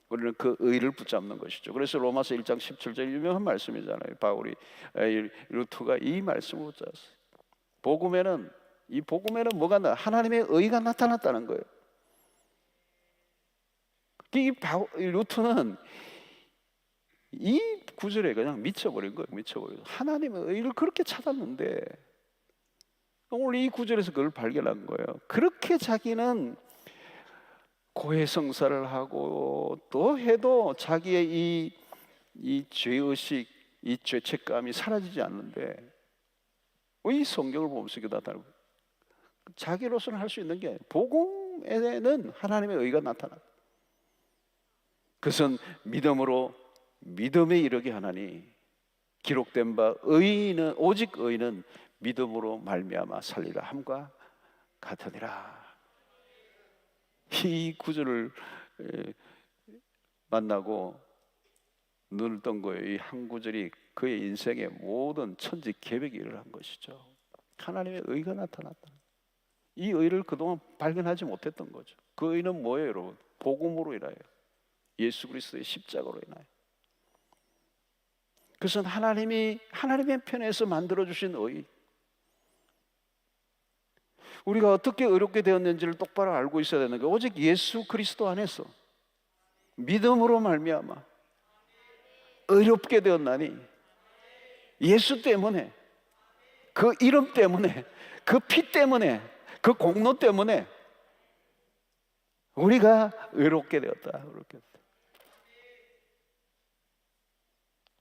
우리는 그 의를 붙잡는 것이죠. 그래서 로마서 1장 17절 유명한 말씀이잖아요. 바울이, 루트가 이 말씀을 붙잡았어요. 이 복음에는 뭐가 하나님의 의가 나타났다는 거예요. 이 루트는 이 구절에 그냥 미쳐버린 거예요. 하나님의 의를 그렇게 찾았는데 오늘 이 구절에서 그걸 발견한 거예요. 그렇게 자기는 고해성사를 하고 또 해도 자기의 이 죄의식, 이 죄책감이 사라지지 않는데 이 성경을 보면서 이게 나타나고, 자기로서는 할 수 있는 게 복음에는 하나님의 의가 나타났다. 그것은 믿음에 이르게 하나니 기록된 바 의인은, 오직 의인은 믿음으로 말미암아 살리라 함과 같으니라. 이 구절을 만나고 눈을 뜬 거예요. 이 한 구절이 그의 인생의 모든 천지 계획이 일어난 것이죠. 하나님의 의가 나타났다. 이 의를 그동안 발견하지 못했던 거죠. 그 의는 뭐예요, 여러분? 복음으로 인하여, 예수 그리스도의 십자가로 인하여. 그것은 하나님의 편에서 만들어주신 의. 우리가 어떻게 의롭게 되었는지를 똑바로 알고 있어야 되는 거예요. 오직 예수 그리스도 안에서 믿음으로 말미암아 의롭게 되었나니, 예수 때문에, 그 이름 때문에, 그 피 때문에, 그 공로 때문에 우리가 의롭게 되었다.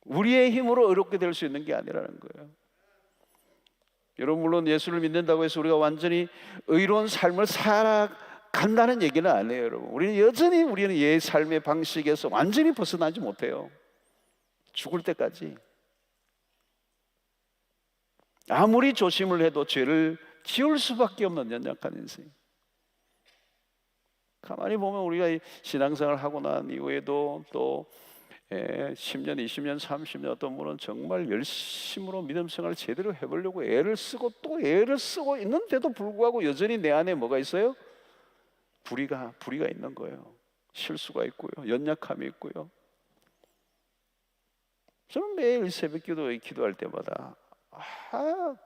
우리의 힘으로 의롭게 될 수 있는 게 아니라는 거예요. 여러분, 물론 예수를 믿는다고 해서 우리가 완전히 의로운 삶을 살아간다는 얘기는 아니에요. 여러분, 우리는 옛 삶의 방식에서 완전히 벗어나지 못해요. 죽을 때까지 아무리 조심을 해도 죄를 지을 수밖에 없는 연약한 인생. 가만히 보면 우리가 신앙생활을 하고 난 이후에도 또 10년, 20년, 30년 어떤 분은 정말 열심으로 믿음 생활을 제대로 해보려고 애를 쓰고 또 애를 쓰고 있는데도 불구하고 여전히 내 안에 뭐가 있어요? 불의가 있는 거예요. 실수가 있고요, 연약함이 있고요. 저는 매일 새벽 기도할 때마다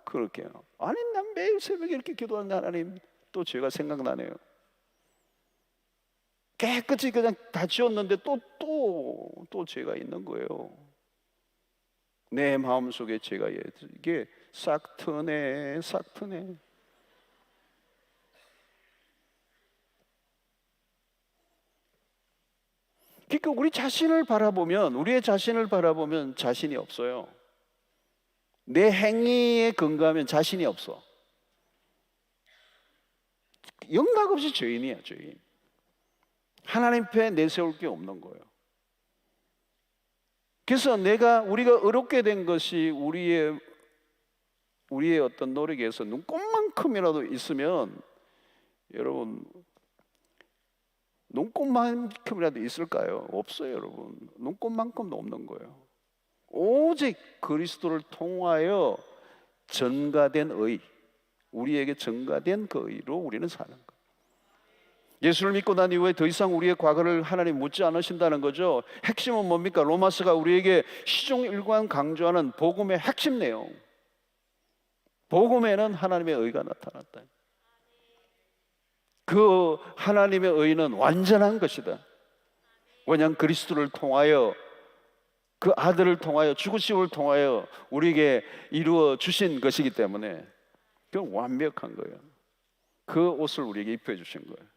그렇게요. 아니, 난 매일 새벽에 이렇게 기도하는데 하나님, 또 죄가 생각나네요. 깨끗이 그냥 다 지웠는데 또 죄가 있는 거예요. 내 마음속에 죄가, 이게 싹 트네. 그러니까 우리의 자신을 바라보면 자신이 없어요. 내 행위에 근거하면 자신이 없어. 영락없이 죄인이야, 죄인. 하나님 앞에 내세울 게 없는 거예요. 그래서 우리가 의롭게 된 것이 우리의 어떤 노력에서 눈꼽만큼이라도 있으면, 여러분, 눈꼽만큼이라도 있을까요? 없어요, 여러분. 눈꼽만큼도 없는 거예요. 오직 그리스도를 통하여 전가된 의, 우리에게 증가된 그 의로 우리는 사는 거예요. 예수를 믿고 난 이후에 더 이상 우리의 과거를 하나님 묻지 않으신다는 거죠. 핵심은 뭡니까? 로마서가 우리에게 시종일관 강조하는 복음의 핵심 내용. 복음에는 하나님의 의가 나타났다. 그 하나님의 의는 완전한 것이다. 왜냐하면 그리스도를 통하여, 그 아들을 통하여, 죽으심을 통하여 우리에게 이루어 주신 것이기 때문에 그건 완벽한 거예요. 그 옷을 우리에게 입혀 주신 거예요.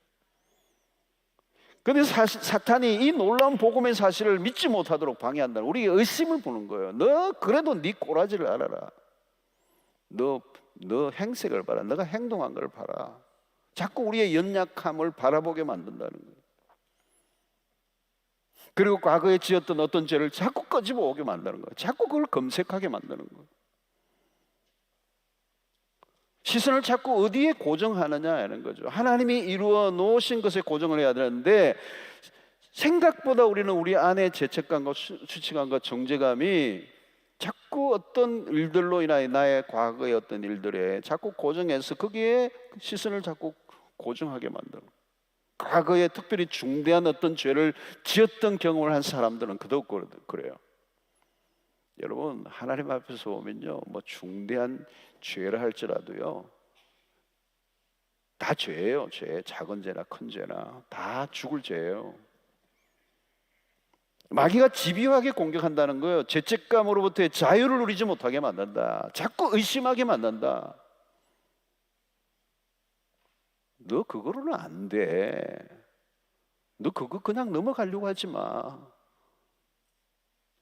그런데 사탄이 이 놀라운 복음의 사실을 믿지 못하도록 방해한다. 우리에게 의심을 부는 거예요. 너 그래도 네 꼬라지를 알아라. 너 행색을 봐라. 너가 행동한 걸 봐라. 자꾸 우리의 연약함을 바라보게 만든다는 거예요. 그리고 과거에 지었던 어떤 죄를 자꾸 꺼집어 오게 만드는 거예요. 자꾸 그걸 검색하게 만드는 거예요. 시선을 자꾸 어디에 고정하느냐 하는 거죠. 하나님이 이루어 놓으신 것에 고정을 해야 되는데 생각보다 우리는 우리 안에 죄책감과 수치감과 정죄감이 자꾸 어떤 일들로 인하여 나의 과거의 어떤 일들에 자꾸 고정해서 거기에 시선을 자꾸 고정하게 만드는 거예요. 과거에 특별히 중대한 어떤 죄를 지었던 경험을 한 사람들은 더욱 그래요. 여러분, 하나님 앞에서 오면요, 뭐 중대한 죄를 할지라도요, 다 죄예요. 죄, 작은 죄나 큰 죄나 다 죽을 죄예요. 마귀가 집요하게 공격한다는 거예요. 죄책감으로부터의 자유를 누리지 못하게 만든다. 자꾸 의심하게 만든다. 너 그거로는 안 돼. 너 그거 그냥 넘어가려고 하지 마.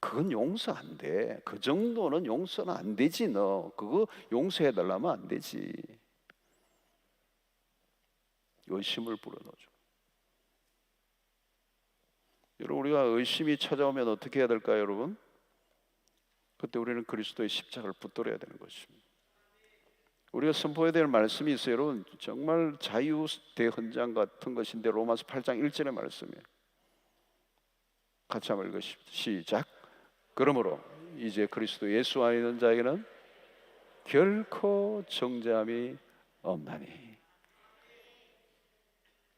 그건 용서 안 돼. 그 정도는 용서는 안 되지. 너 그거 용서해달라면 안 되지. 의심을 불어넣어줘. 여러분, 우리가 의심이 찾아오면 어떻게 해야 될까요, 여러분? 그때 우리는 그리스도의 십자가를 붙들어야 되는 것입니다. 우리가 선포해야 될 말씀이 있어요, 여러분. 정말 자유 대헌장 같은 것인데 로마서 8장 1절의 말씀이에요. 같이 한번 읽으십시오. 시작. 그러므로 이제 그리스도 예수 안에 있는 자에게는 결코 정죄함이 없나니.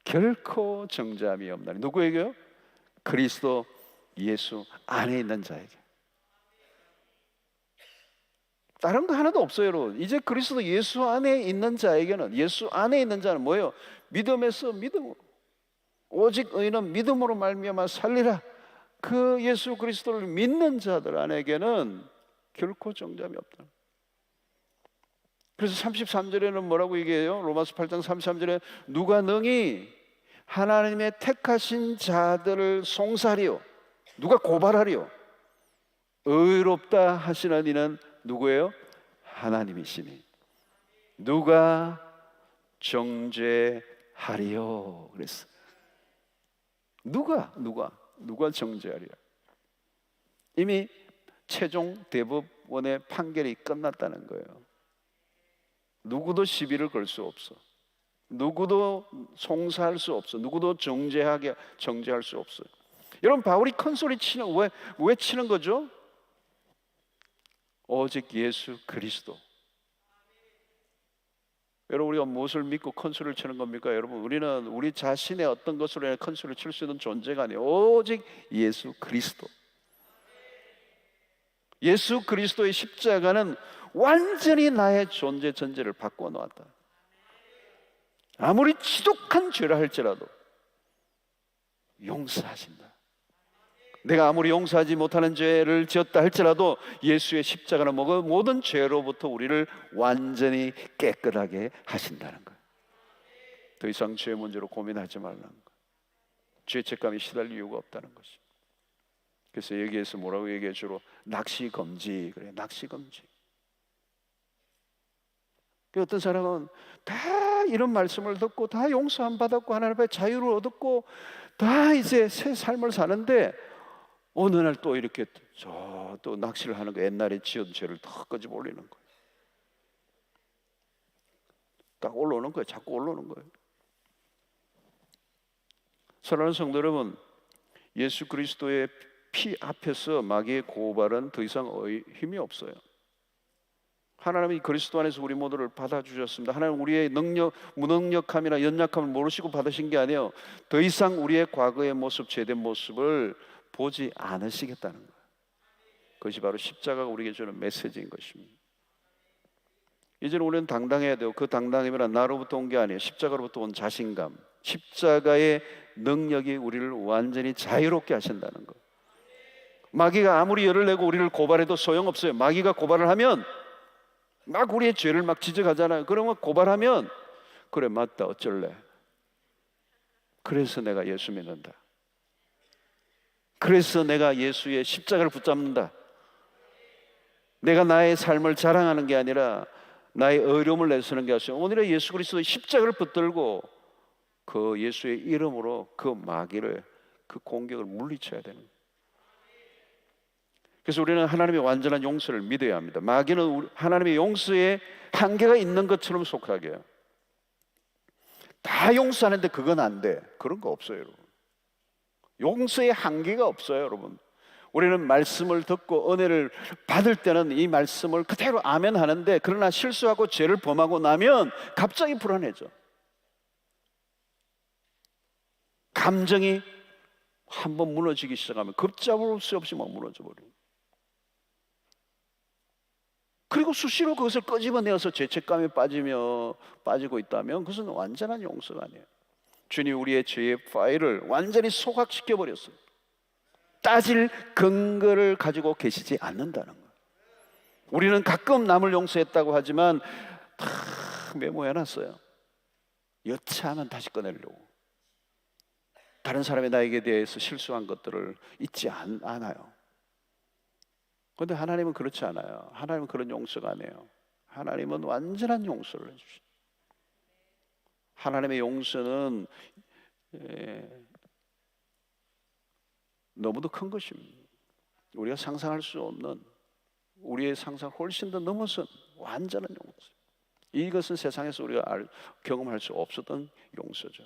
결코 정죄함이 없나니. 누구에게요? 그리스도 예수 안에 있는 자에게. 다른 거 하나도 없어요, 여러분. 이제 그리스도 예수 안에 있는 자에게는, 예수 안에 있는 자는 뭐예요? 믿음에서 믿음으로, 오직 의인은 믿음으로 말미암아 살리라. 그 예수 그리스도를 믿는 자들 안에게는 결코 정죄함이 없다. 그래서 33절에는 뭐라고 얘기해요? 로마서 8장 33절에 누가 능히 하나님의 택하신 자들을 송사하리요, 누가 고발하리요? 의롭다 하시는 이는 누구예요? 하나님이시니 누가 정죄하리요? 그랬어. 누가 정죄하리요? 이미 최종 대법원의 판결이 끝났다는 거예요. 누구도 시비를 걸 수 없어. 누구도 송사할 수 없어. 누구도 정죄할 수 없어요. 여러분, 바울이 큰 소리 치는, 왜 치는 거죠? 오직 예수 그리스도. 여러분, 우리가 무엇을 믿고 큰 소리를 치는 겁니까? 여러분, 우리는 우리 자신의 어떤 것으로 인해 큰 소리를 칠 수 있는 존재가 아니에요. 오직 예수 그리스도. 예수 그리스도의 십자가는 완전히 나의 존재 전제를 바꿔 놓았다. 아무리 지독한 죄를 할지라도 용서하신다. 내가 아무리 용서하지 못하는 죄를 지었다 할지라도 예수의 십자가는 모든 죄로부터 우리를 완전히 깨끗하게 하신다는 거예요. 더 이상 죄 문제로 고민하지 말라는 거예요. 죄책감이 시달릴 이유가 없다는 것입니다. 그래서 여기에서 뭐라고 얘기해? 주로 낚시 금지. 그래, 낚시 금지. 어떤 사람은 다 이런 말씀을 듣고 다 용서함 받았고 하나님 앞에 자유를 얻었고 다 이제 새 삶을 사는데 어느 날 또 이렇게 또 낚시를 하는 거, 옛날에 지은 죄를 더 끄집어 올리는 거예요. 딱 올라오는 거예요. 자꾸 올라오는 거예요. 사랑하는 성도 여러분, 예수 그리스도의 피 앞에서 마귀의 고발은 더 이상 힘이 없어요. 하나님이 그리스도 안에서 우리 모두를 받아주셨습니다. 하나님 우리의 무능력함이나 연약함을 모르시고 받으신 게 아니에요. 더 이상 우리의 과거의 모습, 죄된 모습을 보지 않으시겠다는 거예요. 그것이 바로 십자가가 우리에게 주는 메시지인 것입니다. 이제는 우리는 당당해야 돼요. 그 당당함이란 나로부터 온 게 아니에요. 십자가로부터 온 자신감. 십자가의 능력이 우리를 완전히 자유롭게 하신다는 거. 마귀가 아무리 열을 내고 우리를 고발해도 소용없어요. 마귀가 고발을 하면 막 우리의 죄를 막 지적하잖아요. 그러면 고발하면 그래 맞다 어쩔래. 그래서 내가 예수 믿는다. 그래서 내가 예수의 십자가를 붙잡는다. 내가 나의 삶을 자랑하는 게 아니라 나의 어려움을 내세우는 게 아니라 오늘의 예수 그리스도의 십자가를 붙들고 그 예수의 이름으로 그 마귀를, 그 공격을 물리쳐야 되는 거예요. 그래서 우리는 하나님의 완전한 용서를 믿어야 합니다. 마귀는 하나님의 용서에 한계가 있는 것처럼 속하게 해요. 다 용서하는데 그건 안 돼. 그런 거 없어요, 여러분. 용서에 한계가 없어요, 여러분. 우리는 말씀을 듣고 은혜를 받을 때는 이 말씀을 그대로 아멘 하는데, 그러나 실수하고 죄를 범하고 나면 갑자기 불안해져. 감정이 한번 무너지기 시작하면 걷잡을 수 없이 막 무너져 버려요. 그리고 수시로 그것을 끄집어내어서 죄책감에 빠지고 있다면 그것은 완전한 용서가 아니에요. 주님 우리의 죄의 파일을 완전히 소각시켜 버렸어요. 따질 근거를 가지고 계시지 않는다는 거예요. 우리는 가끔 남을 용서했다고 하지만 다 메모해놨어요. 여차하면 다시 꺼내려고. 다른 사람이 나에게 대해서 실수한 것들을 잊지 않아요. 그런데 하나님은 그렇지 않아요. 하나님은 그런 용서가 아니에요. 하나님은 완전한 용서를 해주셔요. 하나님의 용서는 너무도 큰 것입니다. 우리가 상상할 수 없는, 우리의 상상 훨씬 더 넘어선 완전한 용서. 이것은 세상에서 우리가 경험할 수 없었던 용서죠.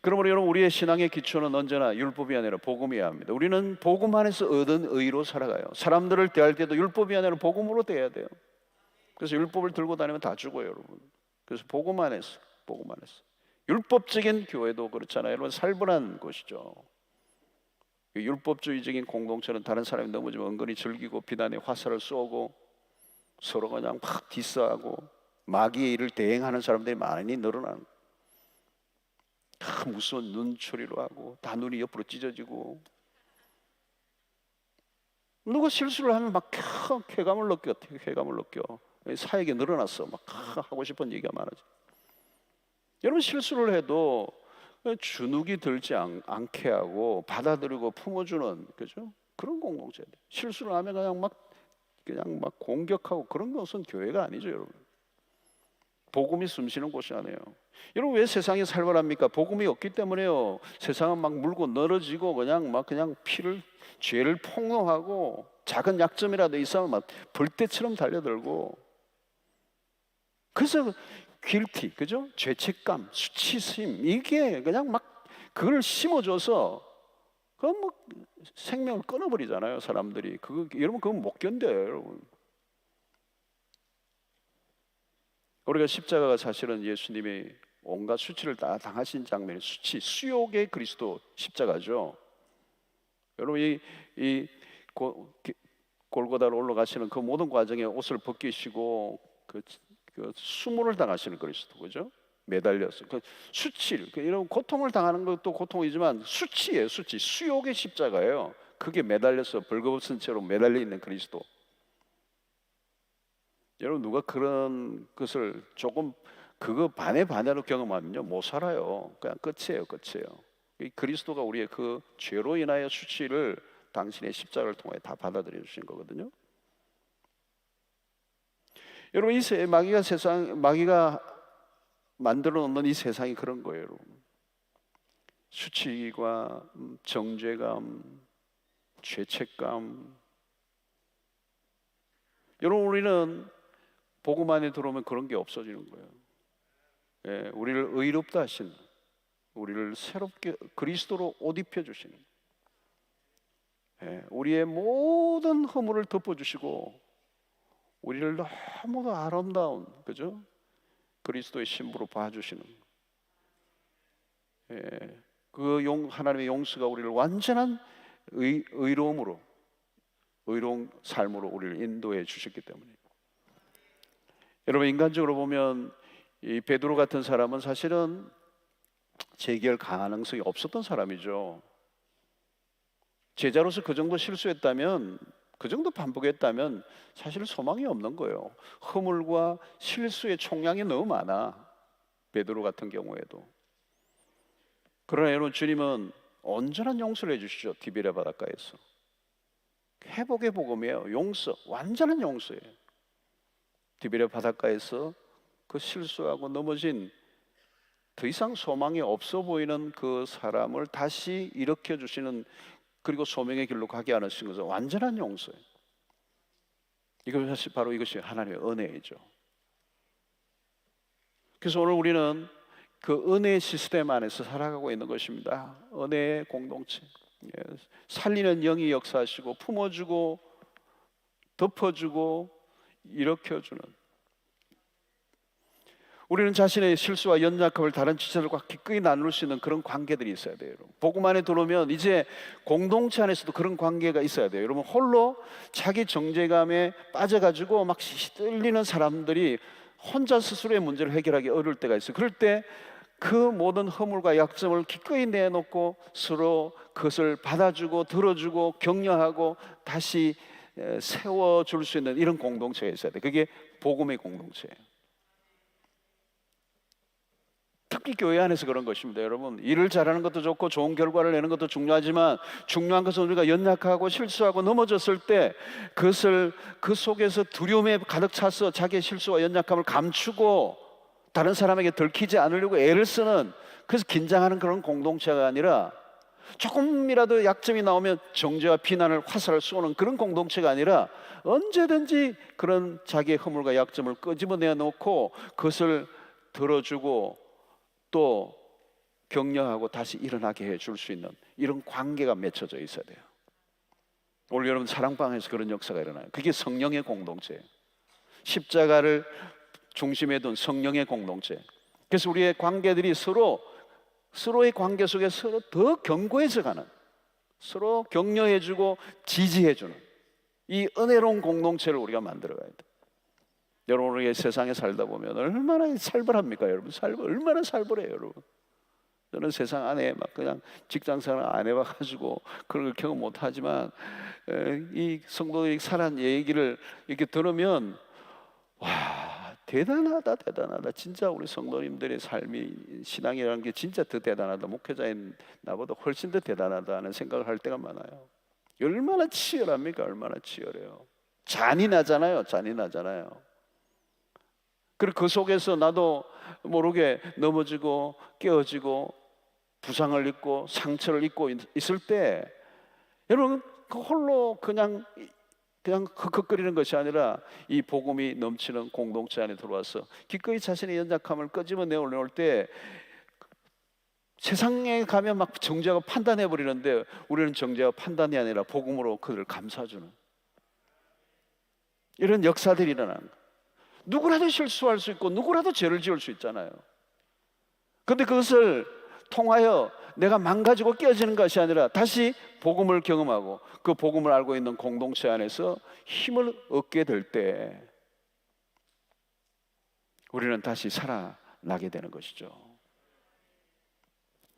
그러므로 여러분 우리의 신앙의 기초는 언제나 율법이 아니라 복음이어야 합니다. 우리는 복음 안에서 얻은 의로 살아가요. 사람들을 대할 때도 율법이 아니라 복음으로 대해야 돼요. 그래서 율법을 들고 다니면 다 죽어요, 여러분. 그래서 복음 안에서. 율법적인 교회도 그렇잖아요. 여러분 살벌한 곳이죠. 율법주의적인 공동체는 다른 사람이 넘어지면 은근히 즐기고 비난의 화살을 쏘고 서로 그냥 막 디스하고 마귀의 일을 대행하는 사람들이 많이 늘어나는 거예요. 무서운 눈초리로 하고 다 눈이 옆으로 찢어지고, 누가 실수를 하면 막 쾌감을 느껴. 사역에 늘어났어. 막 하고 싶은 얘기가 많아져. 여러분 실수를 해도 주눅이 들지 않게 하고 받아들이고 품어주는, 그죠? 그런 공동체들. 실수를 하면 그냥 막 공격하고 그런 것은 교회가 아니죠, 여러분. 복음이 숨쉬는 곳이 아니에요. 여러분 왜 세상이 살벌합니까? 복음이 없기 때문에요. 세상은 막 물고 늘어지고 그냥 죄를 폭로하고 작은 약점이라도 있으면 막 벌떼처럼 달려들고. 그래서 guilty, 그죠? 죄책감, 수치심, 이게 그냥 막 그걸 심어줘서 그건 뭐 생명을 끊어버리잖아요, 사람들이. 여러분 그건 못 견뎌요, 여러분. 우리가 십자가가 사실은 예수님이 온갖 수치를 다 당하신 장면이 수욕의 그리스도 십자가죠. 여러분 골고다로 올라가시는 그 모든 과정에 옷을 벗기시고 그 수모를 당하시는 그리스도, 그죠? 매달려서 이런 고통을 당하는 것도 고통이지만 수치예요, 수욕의 십자가예요. 그게 매달려서 벌거벗은 채로 매달려 있는 그리스도. 여러분 누가 그런 것을 조금 그거 반으로 경험하면요 못 살아요. 그냥 끝이에요. 그리스도가 우리의 그 죄로 인하여 수치를 당신의 십자가를 통해 다 받아들여 주신 거거든요. 여러분 마귀가 만들어 놓는 이 세상이 그런 거예요, 여러분. 수치가, 정죄감, 죄책감. 여러분 우리는 복음 안에 들어오면 그런 게 없어지는 거예요. 예, 우리를 의롭다 하시는, 우리를 새롭게 그리스도로 옷 입혀 주시는, 우리의 모든 허물을 덮어주시고 우리를 너무도 아름다운, 그죠? 그리스도의 신부로 봐주시는, 예, 하나님의 용서가 우리를 완전한 의로움으로, 의로운 삶으로 우리를 인도해 주셨기 때문에. 여러분, 인간적으로 보면 이 베드로 같은 사람은 사실은 재기할 가능성이 없었던 사람이죠. 제자로서 그 정도 실수했다면, 그 정도 반복했다면 사실 소망이 없는 거예요. 허물과 실수의 총량이 너무 많아, 베드로 같은 경우에도. 그러나 여러분, 주님은 온전한 용서를 해주시죠. 디베랴 바닷가에서. 회복의 복음이에요. 용서, 완전한 용서예요. 디베랴 바닷가에서 그 실수하고 넘어진, 더 이상 소망이 없어 보이는 그 사람을 다시 일으켜 주시는, 그리고 소명의 길로 가게 하시는 것은 완전한 용서예요. 이것이 바로, 이것이 하나님의 은혜이죠. 그래서 오늘 우리는 그 은혜의 시스템 안에서 살아가고 있는 것입니다. 은혜의 공동체. 살리는 영이 역사하시고 품어주고 덮어주고 일으켜주는, 우리는 자신의 실수와 연약함을 다른 지체들과 기꺼이 나눌 수 있는 그런 관계들이 있어야 돼요. 여러분, 복음 안에 들어오면 이제 공동체 안에서도 그런 관계가 있어야 돼요. 여러분, 홀로 자기 정죄감에 빠져가지고 막 시들리는 사람들이 혼자 스스로의 문제를 해결하기 어려울 때가 있어요. 그럴 때 그 모든 허물과 약점을 기꺼이 내놓고 서로 그것을 받아주고 들어주고 격려하고 다시 세워줄 수 있는 이런 공동체가 있어야 돼요. 그게 복음의 공동체예요. 특히 교회 안에서 그런 것입니다. 여러분, 일을 잘하는 것도 좋고 좋은 결과를 내는 것도 중요하지만, 중요한 것은 우리가 연약하고 실수하고 넘어졌을 때 그것을 그 속에서 두려움에 가득 차서 자기의 실수와 연약함을 감추고 다른 사람에게 들키지 않으려고 애를 쓰는, 그래서 긴장하는 그런 공동체가 아니라, 조금이라도 약점이 나오면 정죄와 비난을 화살을 쏘는 그런 공동체가 아니라, 언제든지 그런 자기의 허물과 약점을 끄집어내 놓고 그것을 들어주고 또 격려하고 다시 일어나게 해줄 수 있는 이런 관계가 맺혀져 있어야 돼요. 오늘 여러분, 사랑방에서 그런 역사가 일어나요. 그게 성령의 공동체예요. 십자가를 중심에 둔 성령의 공동체. 그래서 우리의 관계들이 서로의 관계 속에 서로 더 견고해져 가는, 서로 격려해주고 지지해주는 이 은혜로운 공동체를 우리가 만들어가야 돼요. 여러분, 우리 세상에 살다 보면 얼마나 살벌합니까? 여러분, 얼마나 살벌해요, 여러분. 저는 세상 안에 막 그냥 직장생활 안 해봐가지고 그걸 경험 못하지만, 이 성도들이 살아난 얘기를 이렇게 들으면 와, 대단하다. 진짜 우리 성도님들의 삶이, 신앙이라는 게 진짜 더 대단하다. 목회자인 나보다 훨씬 더 대단하다는 생각을 할 때가 많아요. 얼마나 치열합니까? 얼마나 치열해요. 잔인하잖아요. 그리고 그 속에서 나도 모르게 넘어지고 깨어지고 부상을 입고 상처를 입고 있을 때, 여러분, 그 홀로 그냥 흑흑거리는 것이 아니라 이 복음이 넘치는 공동체 안에 들어와서 기꺼이 자신의 연약함을 끄집어내 올려올 때, 세상에 가면 막 정죄하고 판단해 버리는데, 우리는 정죄와 판단이 아니라 복음으로 그들을 감싸주는 이런 역사들이 일어나는 거예요. 누구라도 실수할 수 있고 누구라도 죄를 지을 수 있잖아요. 그런데 그것을 통하여 내가 망가지고 깨어지는 것이 아니라 다시 복음을 경험하고 그 복음을 알고 있는 공동체 안에서 힘을 얻게 될 때 우리는 다시 살아나게 되는 것이죠.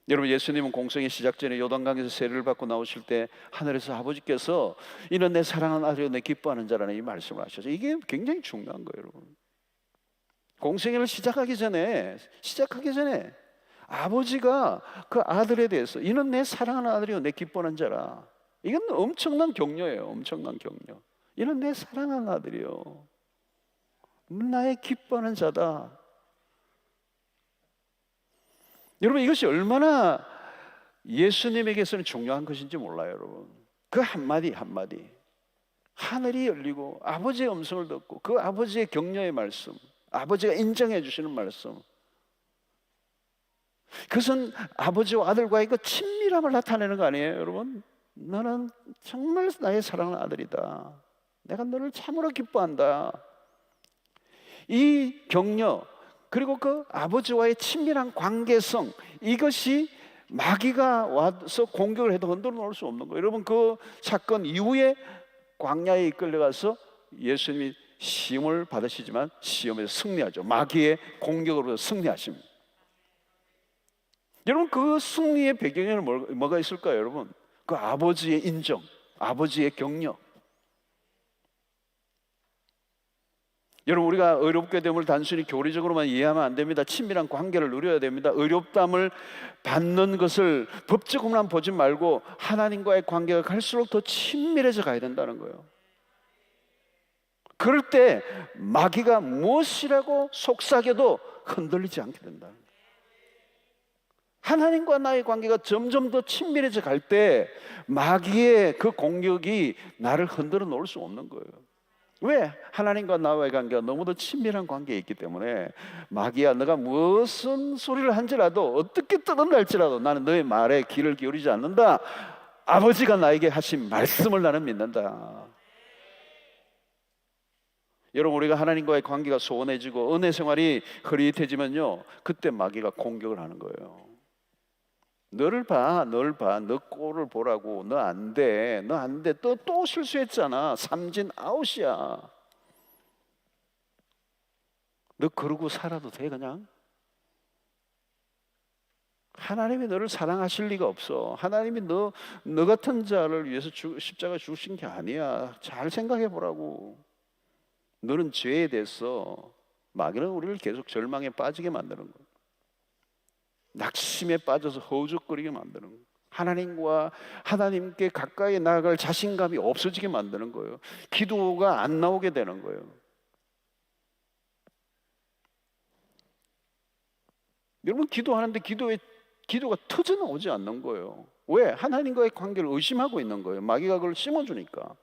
여러분, 예수님은 공생의 시작 전에 요단강에서 세례를 받고 나오실 때 하늘에서 아버지께서 이는 내 사랑하는 아들이요 내 기뻐하는 자라는 이 말씀을 하셔서, 이게 굉장히 중요한 거예요. 여러분, 공생애를 시작하기 전에 아버지가 그 아들에 대해서 이는 내 사랑하는 아들이요 내 기뻐하는 자라, 이건 엄청난 격려예요. 엄청난 격려. 이는 내 사랑하는 아들이요 나의 기뻐하는 자다. 여러분, 이것이 얼마나 예수님에게서는 중요한 것인지 몰라요. 여러분, 그 한마디 하늘이 열리고 아버지의 음성을 듣고 그 아버지의 격려의 말씀, 아버지가 인정해 주시는 말씀, 그것은 아버지와 아들과의 그 친밀함을 나타내는 거 아니에요. 여러분, 너는 정말 나의 사랑하는 아들이다. 내가 너를 참으로 기뻐한다. 이 격려, 그리고 그 아버지와의 친밀한 관계성, 이것이 마귀가 와서 공격을 해도 흔들어 놓을 수 없는 거예요. 여러분, 그 사건 이후에 광야에 이끌려가서 예수님이 시험을 받으시지만 시험에서 승리하죠. 마귀의 공격으로 승리하십니다. 여러분, 그 승리의 배경에는 뭐가 있을까요? 여러분, 그 아버지의 인정, 아버지의 격려. 여러분, 우리가 의롭게 됨을 단순히 교리적으로만 이해하면 안 됩니다. 친밀한 관계를 누려야 됩니다. 의롭담을 받는 것을 법적으로만 보지 말고 하나님과의 관계가 갈수록 더 친밀해져 가야 된다는 거예요. 그럴 때 마귀가 무엇이라고 속삭여도 흔들리지 않게 된다는 거예요. 하나님과 나의 관계가 점점 더 친밀해져 갈 때 마귀의 그 공격이 나를 흔들어 놓을 수 없는 거예요. 왜? 하나님과 나와의 관계가 너무도 친밀한 관계에 있기 때문에 마귀야, 너가 무슨 소리를 한지라도, 어떻게 떠든날지라도 나는 너의 말에 귀를 기울이지 않는다. 아버지가 나에게 하신 말씀을 나는 믿는다. 여러분, 우리가 하나님과의 관계가 소원해지고 은혜 생활이 흐릿해지면요, 그때 마귀가 공격을 하는 거예요. 너를 봐, 널 봐, 너 꼴을 보라고. 너 안 돼, 너 안 돼. 또 실수했잖아. 삼진 아웃이야. 너 그러고 살아도 돼 그냥? 하나님이 너를 사랑하실 리가 없어. 하나님이 너 같은 자를 위해서 십자가 죽으신 게 아니야. 잘 생각해 보라고. 너는 죄에 대해서 마귀는 우리를 계속 절망에 빠지게 만드는 거야. 낙심에 빠져서 허우적거리게 만드는 거예요. 하나님께 가까이 나아갈 자신감이 없어지게 만드는 거예요. 기도가 안 나오게 되는 거예요. 여러분, 기도하는데 기도가 터져 나오지 않는 거예요. 왜? 하나님과의 관계를 의심하고 있는 거예요. 마귀가 그걸 심어주니까.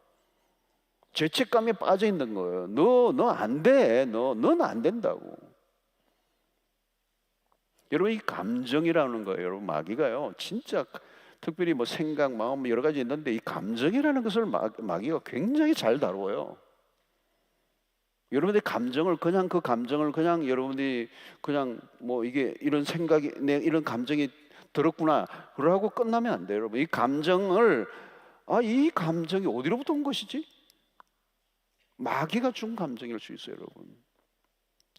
죄책감에 빠져 있는 거예요. 너 안 돼. 너는 안 된다고. 여러분, 이 감정이라는 거예요. 여러분, 마귀가요, 진짜 특별히 뭐 생각, 마음 여러 가지 있는데 이 감정이라는 것을 마귀가 굉장히 잘 다루어요. 여러분들이 감정을 그냥 그 감정을 그냥 여러분들이 그냥 뭐 이게 이런 생각이 이런 감정이 들었구나 그러고 끝나면 안 돼요. 여러분, 이 감정을 이 감정이 어디로부터 온 것이지? 마귀가 준 감정일 수 있어요, 여러분.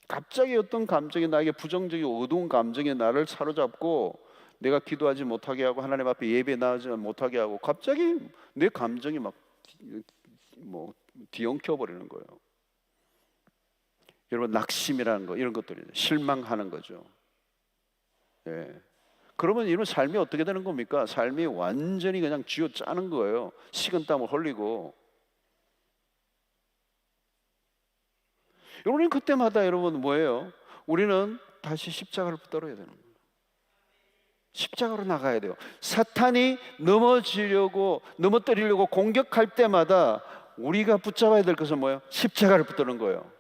갑자기 어떤 감정이 나에게 부정적이고 어두운 감정이 나를 사로잡고 내가 기도하지 못하게 하고 하나님 앞에 예배 나가지 못하게 하고 갑자기 내 감정이 막 뒤엉켜 버리는 거예요. 여러분, 낙심이라는 거, 이런 것들이 실망하는 거죠. 예. 그러면 이런 삶이 어떻게 되는 겁니까? 삶이 완전히 그냥 쥐어짜는 거예요. 식은땀을 흘리고. 여러분, 그때마다 여러분 뭐예요? 우리는 다시 십자가를 붙들어야 되는 거예요. 십자가로 나가야 돼요. 사탄이 넘어뜨리려고 공격할 때마다 우리가 붙잡아야 될 것은 뭐예요? 십자가를 붙드는 거예요.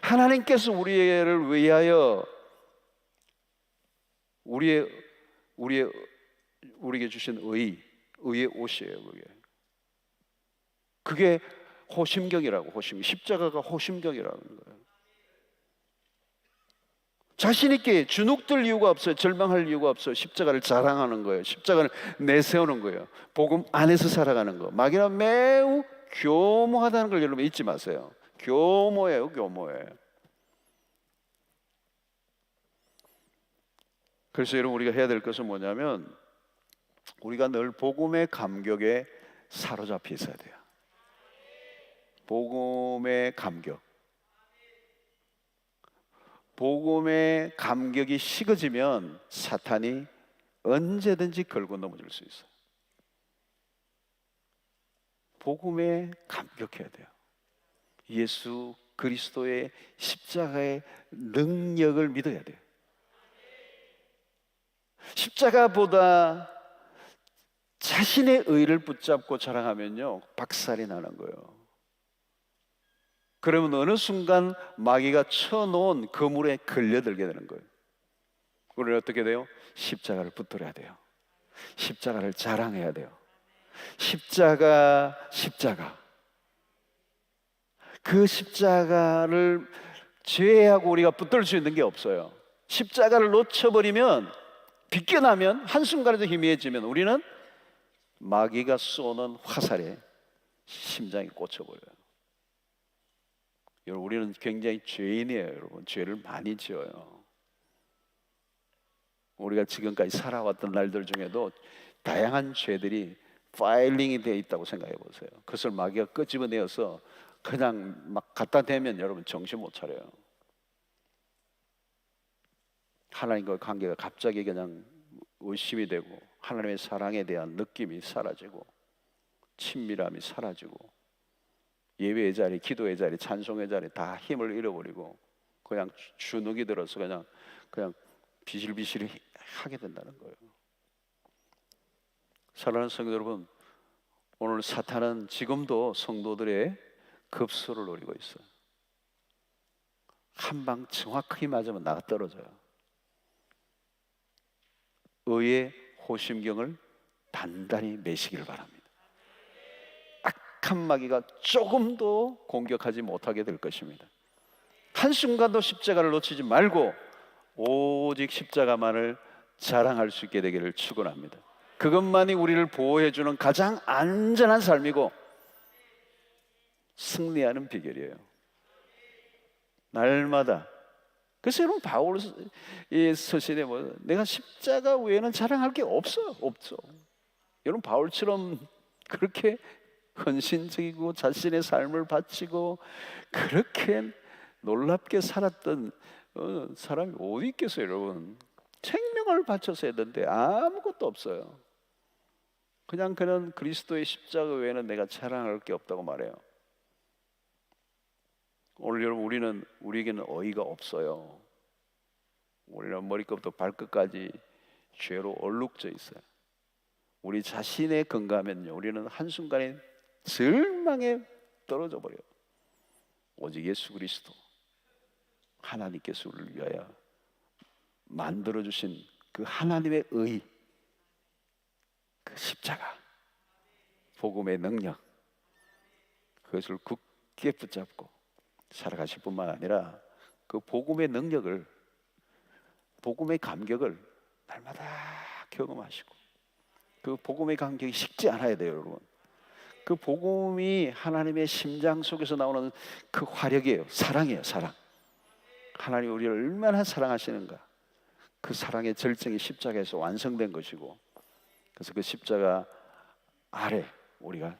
하나님께서 우리를 위하여 우리에게 주신 의의 옷이에요. 그게 호심경이라고. 십자가가 호심경이라는 거예요. 자신 있게 주눅들 이유가 없어요. 절망할 이유가 없어요. 십자가를 자랑하는 거예요. 십자가를 내세우는 거예요. 복음 안에서 살아가는 거. 마귀는 매우 교모하다는 걸 여러분 잊지 마세요. 교모예요, 교모예요. 그래서 여러분, 우리가 해야 될 것은 뭐냐면 우리가 늘 복음의 감격에 사로잡혀 있어야 돼요. 복음의 감격. 복음의 감격이 식어지면 사탄이 언제든지 걸고 넘어질 수 있어요. 복음에 감격해야 돼요. 예수 그리스도의 십자가의 능력을 믿어야 돼요. 십자가보다 자신의 의를 붙잡고 자랑하면요, 박살이 나는 거예요. 그러면 어느 순간 마귀가 쳐놓은 그물에 걸려들게 되는 거예요. 우리는 어떻게 돼요? 십자가를 붙들어야 돼요. 십자가를 자랑해야 돼요. 십자가. 그 십자가를 죄하고 우리가 붙들 수 있는 게 없어요. 십자가를 놓쳐버리면, 비껴나면, 한순간에도 희미해지면 우리는 마귀가 쏘는 화살에 심장이 꽂혀버려요. 여러분, 우리는 굉장히 죄인이에요. 여러분, 죄를 많이 지어요. 우리가 지금까지 살아왔던 날들 중에도 다양한 죄들이 파일링이 되어 있다고 생각해 보세요. 그것을 마귀가 끄집어내어서 그냥 막 갖다 대면 여러분 정신 못 차려요. 하나님과의 관계가 갑자기 그냥 의심이 되고, 하나님의 사랑에 대한 느낌이 사라지고, 친밀함이 사라지고, 예배의 자리, 기도의 자리, 찬송의 자리 다 힘을 잃어버리고 그냥 주눅이 들어서 그냥 비실비실 하게 된다는 거예요. 사랑하는 성도 여러분, 오늘 사탄은 지금도 성도들의 급소를 노리고 있어요. 한 방 정확하게 맞으면 나가 떨어져요. 의의 호심경을 단단히 매시기를 바랍니다. 악한 마귀가 조금도 공격하지 못하게 될 것입니다. 한순간도 십자가를 놓치지 말고 오직 십자가만을 자랑할 수 있게 되기를 축원합니다. 그것만이 우리를 보호해주는 가장 안전한 삶이고 승리하는 비결이에요. 날마다. 그래서 여러분, 바울 서신에 내가 십자가 외에는 자랑할 게 없어요. 없어. 여러분, 바울처럼 그렇게 헌신적이고 자신의 삶을 바치고 그렇게 놀랍게 살았던 사람이 어디 있겠어요, 여러분? 생명을 바쳐서 했는데 아무것도 없어요. 그냥 그는 그리스도의 십자가 외에는 내가 자랑할 게 없다고 말해요. 오늘 여러분, 우리에게는 어이가 없어요. 우리는 머리끝부터 발끝까지 죄로 얼룩져 있어요. 우리 자신의 건강하면요, 우리는 한순간에 절망에 떨어져 버려요. 오직 예수 그리스도, 하나님께서 우리를 위하여 만들어주신 그 하나님의 의, 그 십자가, 복음의 능력, 그것을 굳게 붙잡고 살아가실 뿐만 아니라 그 복음의 능력을, 복음의 감격을 날마다 경험하시고, 그 복음의 감격이 식지 않아야 돼요, 여러분. 그 복음이 하나님의 심장 속에서 나오는 그 화력이에요. 사랑이에요, 사랑. 하나님 우리를 얼마나 사랑하시는가, 그 사랑의 절정이 십자가에서 완성된 것이고, 그래서 그 십자가 아래 우리가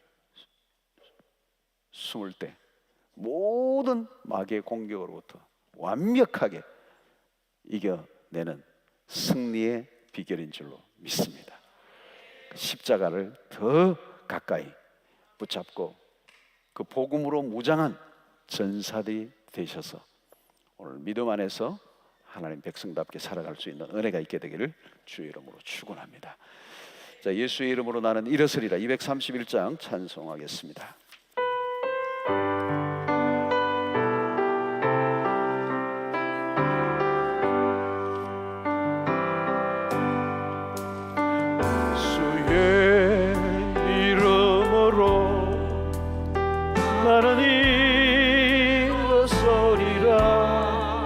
숨을 때 모든 마귀의 공격으로부터 완벽하게 이겨내는 승리의 비결인 줄로 믿습니다. 십자가를 더 가까이 붙잡고 그 복음으로 무장한 전사들이 되셔서 오늘 믿음 안에서 하나님 백성답게 살아갈 수 있는 은혜가 있게 되기를 주의 이름으로 축원합니다. 자, 예수의 이름으로 나는 일어서리라. 231장 찬송하겠습니다.